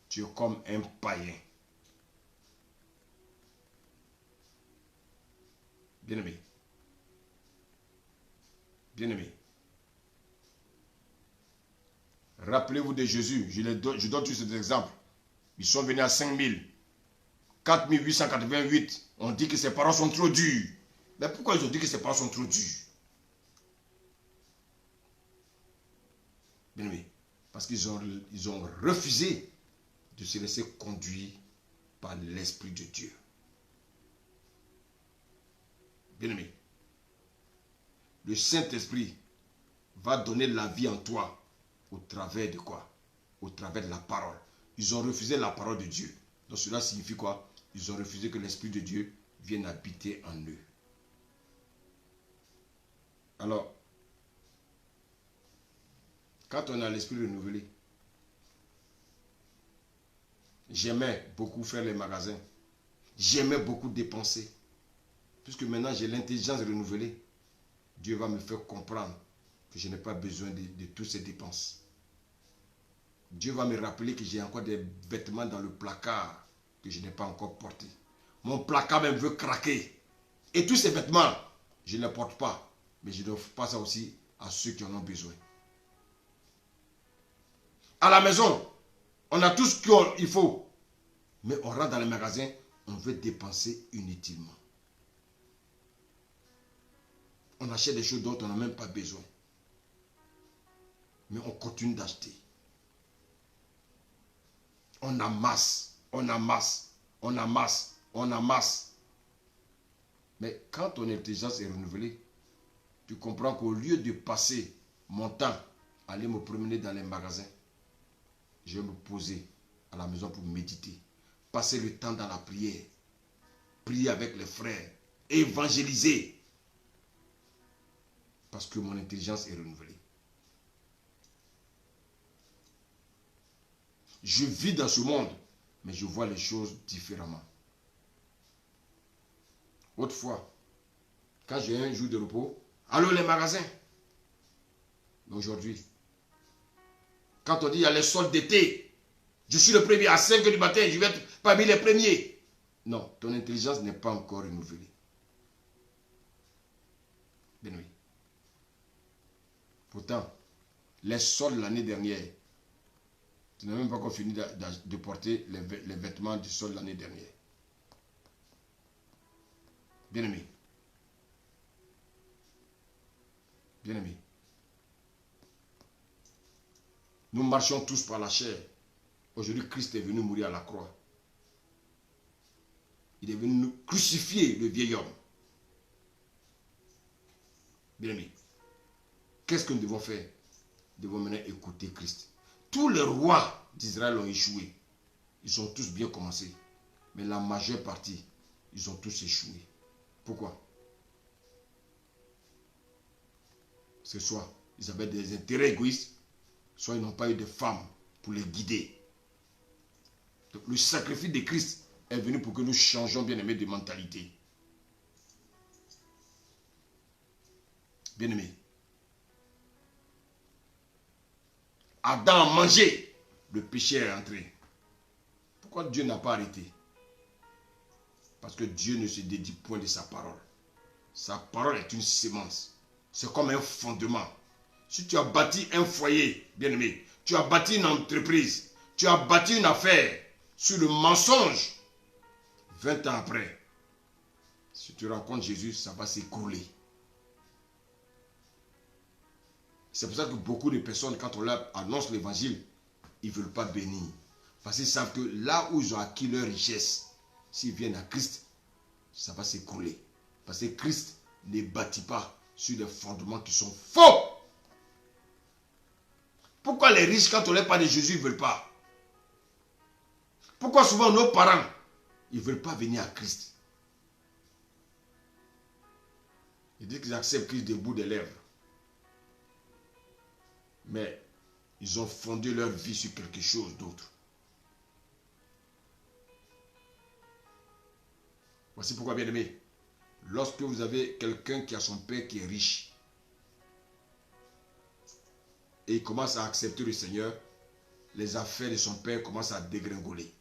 tu es comme un païen. Bien-aimé. Bien-aimé. Rappelez-vous de Jésus. Je donne tous ces exemples. Ils sont venus à 5000. 4888. On dit que ses parents sont trop durs. Mais pourquoi ils ont dit que ses parents sont trop durs? Bien-aimé. Parce qu'ils ont refusé de se laisser conduire par l'Esprit de Dieu. Bien-aimé, le Saint-Esprit va donner la vie en toi au travers de quoi? Au travers de la parole. Ils ont refusé la parole de Dieu. Donc cela signifie quoi? Ils ont refusé que l'Esprit de Dieu vienne habiter en eux. Alors, quand on a l'esprit renouvelé, j'aimais beaucoup faire les magasins. J'aimais beaucoup dépenser. Puisque maintenant j'ai l'intelligence renouvelée, Dieu va me faire comprendre que je n'ai pas besoin de toutes ces dépenses. Dieu va me rappeler que j'ai encore des vêtements dans le placard que je n'ai pas encore portés. Mon placard même veut craquer. Et tous ces vêtements, je ne les porte pas. Mais je n'offre pas ça aussi à ceux qui en ont besoin. À la maison, on a tout ce qu'il faut. Mais on rentre dans les magasins, on veut dépenser inutilement. On achète des choses dont on n'a même pas besoin. Mais on continue d'acheter. On amasse, on amasse, on amasse, on amasse. Mais quand ton intelligence est renouvelée, tu comprends qu'au lieu de passer mon temps à aller me promener dans les magasins, je vais me poser à la maison pour méditer. Passer le temps dans la prière. Prier avec les frères. Évangéliser. Parce que mon intelligence est renouvelée. Je vis dans ce monde, mais je vois les choses différemment. Autrefois, quand j'ai un jour de repos, allons les magasins. Mais aujourd'hui, quand on dit il y a les soldes d'été, je suis le premier à 5 h du matin, je vais être parmi les premiers. Non, ton intelligence n'est pas encore renouvelée. Ben oui. Pourtant, les soldes l'année dernière, tu n'as même pas encore fini de porter les vêtements du solde l'année dernière. Bien-aimé. Bien-aimé. Nous marchons tous par la chair. Aujourd'hui, Christ est venu mourir à la croix. Il est venu nous crucifier, le vieil homme. Bien-aimé. Qu'est-ce que nous devons faire? Nous devons maintenant écouter Christ. Tous les rois d'Israël ont échoué. Ils ont tous bien commencé. Mais la majeure partie, ils ont tous échoué. Pourquoi? Parce que soit ils avaient des intérêts égoïstes, soit ils n'ont pas eu de femmes pour les guider. Donc, le sacrifice de Christ est venu pour que nous changions, bien-aimés, de mentalité. Bien-aimés, Adam a mangé, le péché est entré. Pourquoi Dieu n'a pas arrêté? Parce que Dieu ne se dédie point de sa parole. Sa parole est une sémence. C'est comme un fondement. Si tu as bâti un foyer, bien-aimé, tu as bâti une entreprise, tu as bâti une affaire sur le mensonge, 20 ans après, si tu rencontres Jésus, ça va s'écrouler. C'est pour ça que beaucoup de personnes, quand on leur annonce l'évangile, ils ne veulent pas bénir. Parce qu'ils savent que là où ils ont acquis leur richesse, s'ils viennent à Christ, ça va s'écrouler. Parce que Christ ne bâtit pas sur des fondements qui sont faux. Pourquoi les riches, quand on leur parle de Jésus, ils ne veulent pas? Pourquoi souvent nos parents, ils ne veulent pas venir à Christ? Ils disent qu'ils acceptent Christ des bouts des lèvres. Mais ils ont fondé leur vie sur quelque chose d'autre. Voici pourquoi, bien aimé, lorsque vous avez quelqu'un qui a son père qui est riche, et il commence à accepter le Seigneur, les affaires de son père commencent à dégringoler.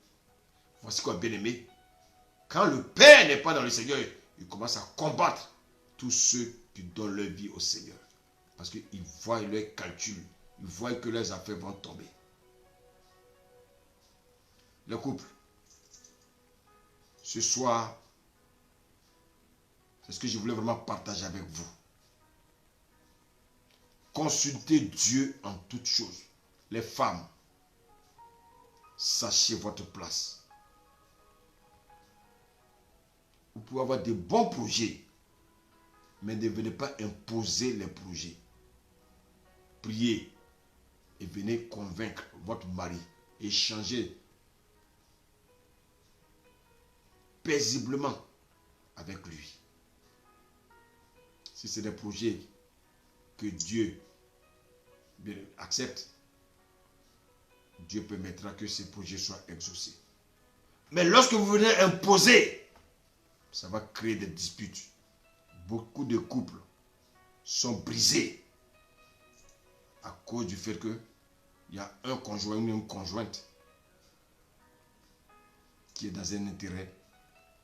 Voici quoi, bien aimé, quand le père n'est pas dans le Seigneur, il commence à combattre tous ceux qui donnent leur vie au Seigneur. Parce qu'ils voient leurs calculs, ils voient que leurs affaires vont tomber. Le couple, ce soir, c'est ce que je voulais vraiment partager avec vous. Consultez Dieu en toutes choses. Les femmes, sachez votre place. Vous pouvez avoir de bons projets, mais ne venez pas imposer les projets. Priez et venez convaincre votre mari. Échangez paisiblement avec lui. Si c'est des projets que Dieu accepte, Dieu permettra que ces projets soient exaucés. Mais lorsque vous venez imposer, ça va créer des disputes. Beaucoup de couples sont brisés à cause du fait qu'il y a un conjoint ou une conjointe qui est dans un intérêt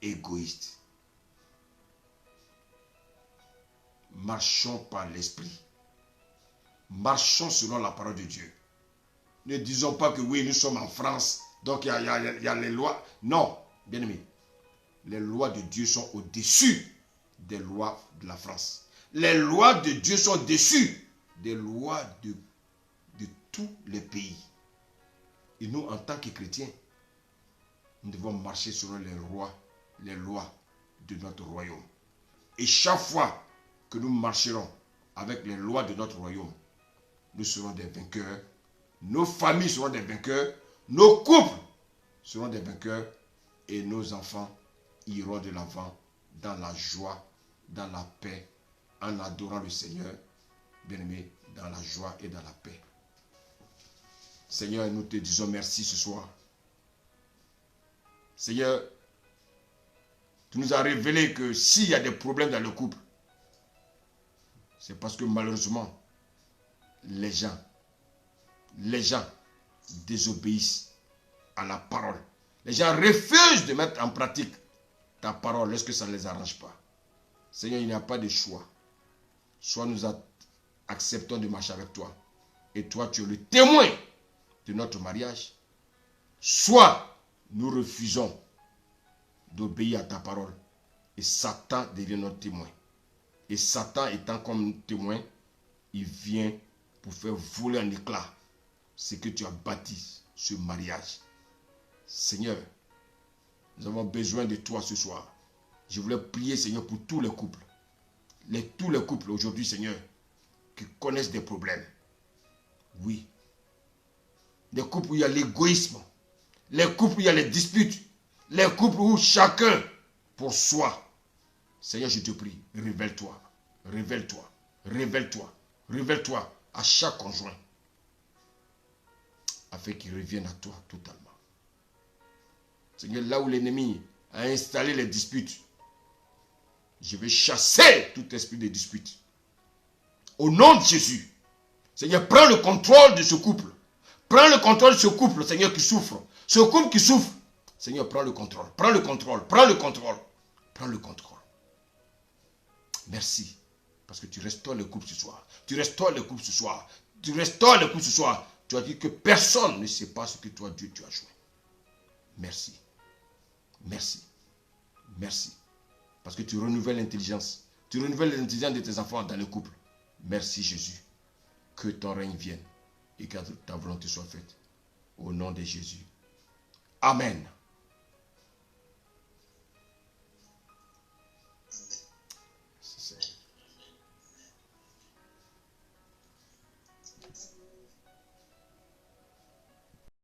égoïste. Marchons par l'esprit. Marchons selon la parole de Dieu. Ne disons pas que oui, nous sommes en France, donc il y a les lois. Non, bien aimé, les lois de Dieu sont au-dessus des lois de la France. Les lois de Dieu sont au-dessus des lois de tous les pays. Et nous, en tant que chrétiens, nous devons marcher selon les lois de notre royaume. Et chaque fois que nous marcherons avec les lois de notre royaume, nous serons des vainqueurs, nos familles seront des vainqueurs, nos couples seront des vainqueurs et nos enfants iront de l'avant dans la joie, dans la paix, en adorant le Seigneur, bien-aimé, dans la joie et dans la paix. Seigneur, nous te disons merci ce soir. Seigneur, tu nous as révélé que s'il y a des problèmes dans le couple, c'est parce que malheureusement, les gens désobéissent à la parole. Les gens refusent de mettre en pratique ta parole lorsque ça ne les arrange pas. Seigneur, il n'y a pas de choix. Soit nous acceptons de marcher avec toi, et toi tu es le témoin de notre mariage, soit nous refusons d'obéir à ta parole, et Satan devient notre témoin. Et Satan étant comme témoin, il vient pour faire voler en éclats ce que tu as bâti, ce mariage. Seigneur, nous avons besoin de toi ce soir. Je voulais prier, Seigneur, pour tous les couples. Tous les couples aujourd'hui, Seigneur, qui connaissent des problèmes. Oui. Des couples où il y a l'égoïsme. Les couples où il y a les disputes. Les couples où chacun pour soi. Seigneur, je te prie, révèle-toi, révèle-toi, révèle-toi, révèle-toi à chaque conjoint. Afin qu'il revienne à toi totalement. Seigneur, là où l'ennemi a installé les disputes, je vais chasser tout esprit de dispute. Au nom de Jésus, Seigneur, prends le contrôle de ce couple. Prends le contrôle de ce couple, Seigneur, qui souffre. Ce couple qui souffre, Seigneur, prends le contrôle. Prends le contrôle. Prends le contrôle. Prends le contrôle. Merci. Parce que tu restaures le couple ce soir. Tu restaures le couple ce soir. Tu restaures le couple ce soir. Tu as dit que personne ne sait pas ce que toi, Dieu, tu as joué. Merci. Merci. Merci. Parce que tu renouvelles l'intelligence. Tu renouvelles l'intelligence de tes enfants dans le couple. Merci Jésus. Que ton règne vienne et que ta volonté soit faite. Au nom de Jésus. Amen.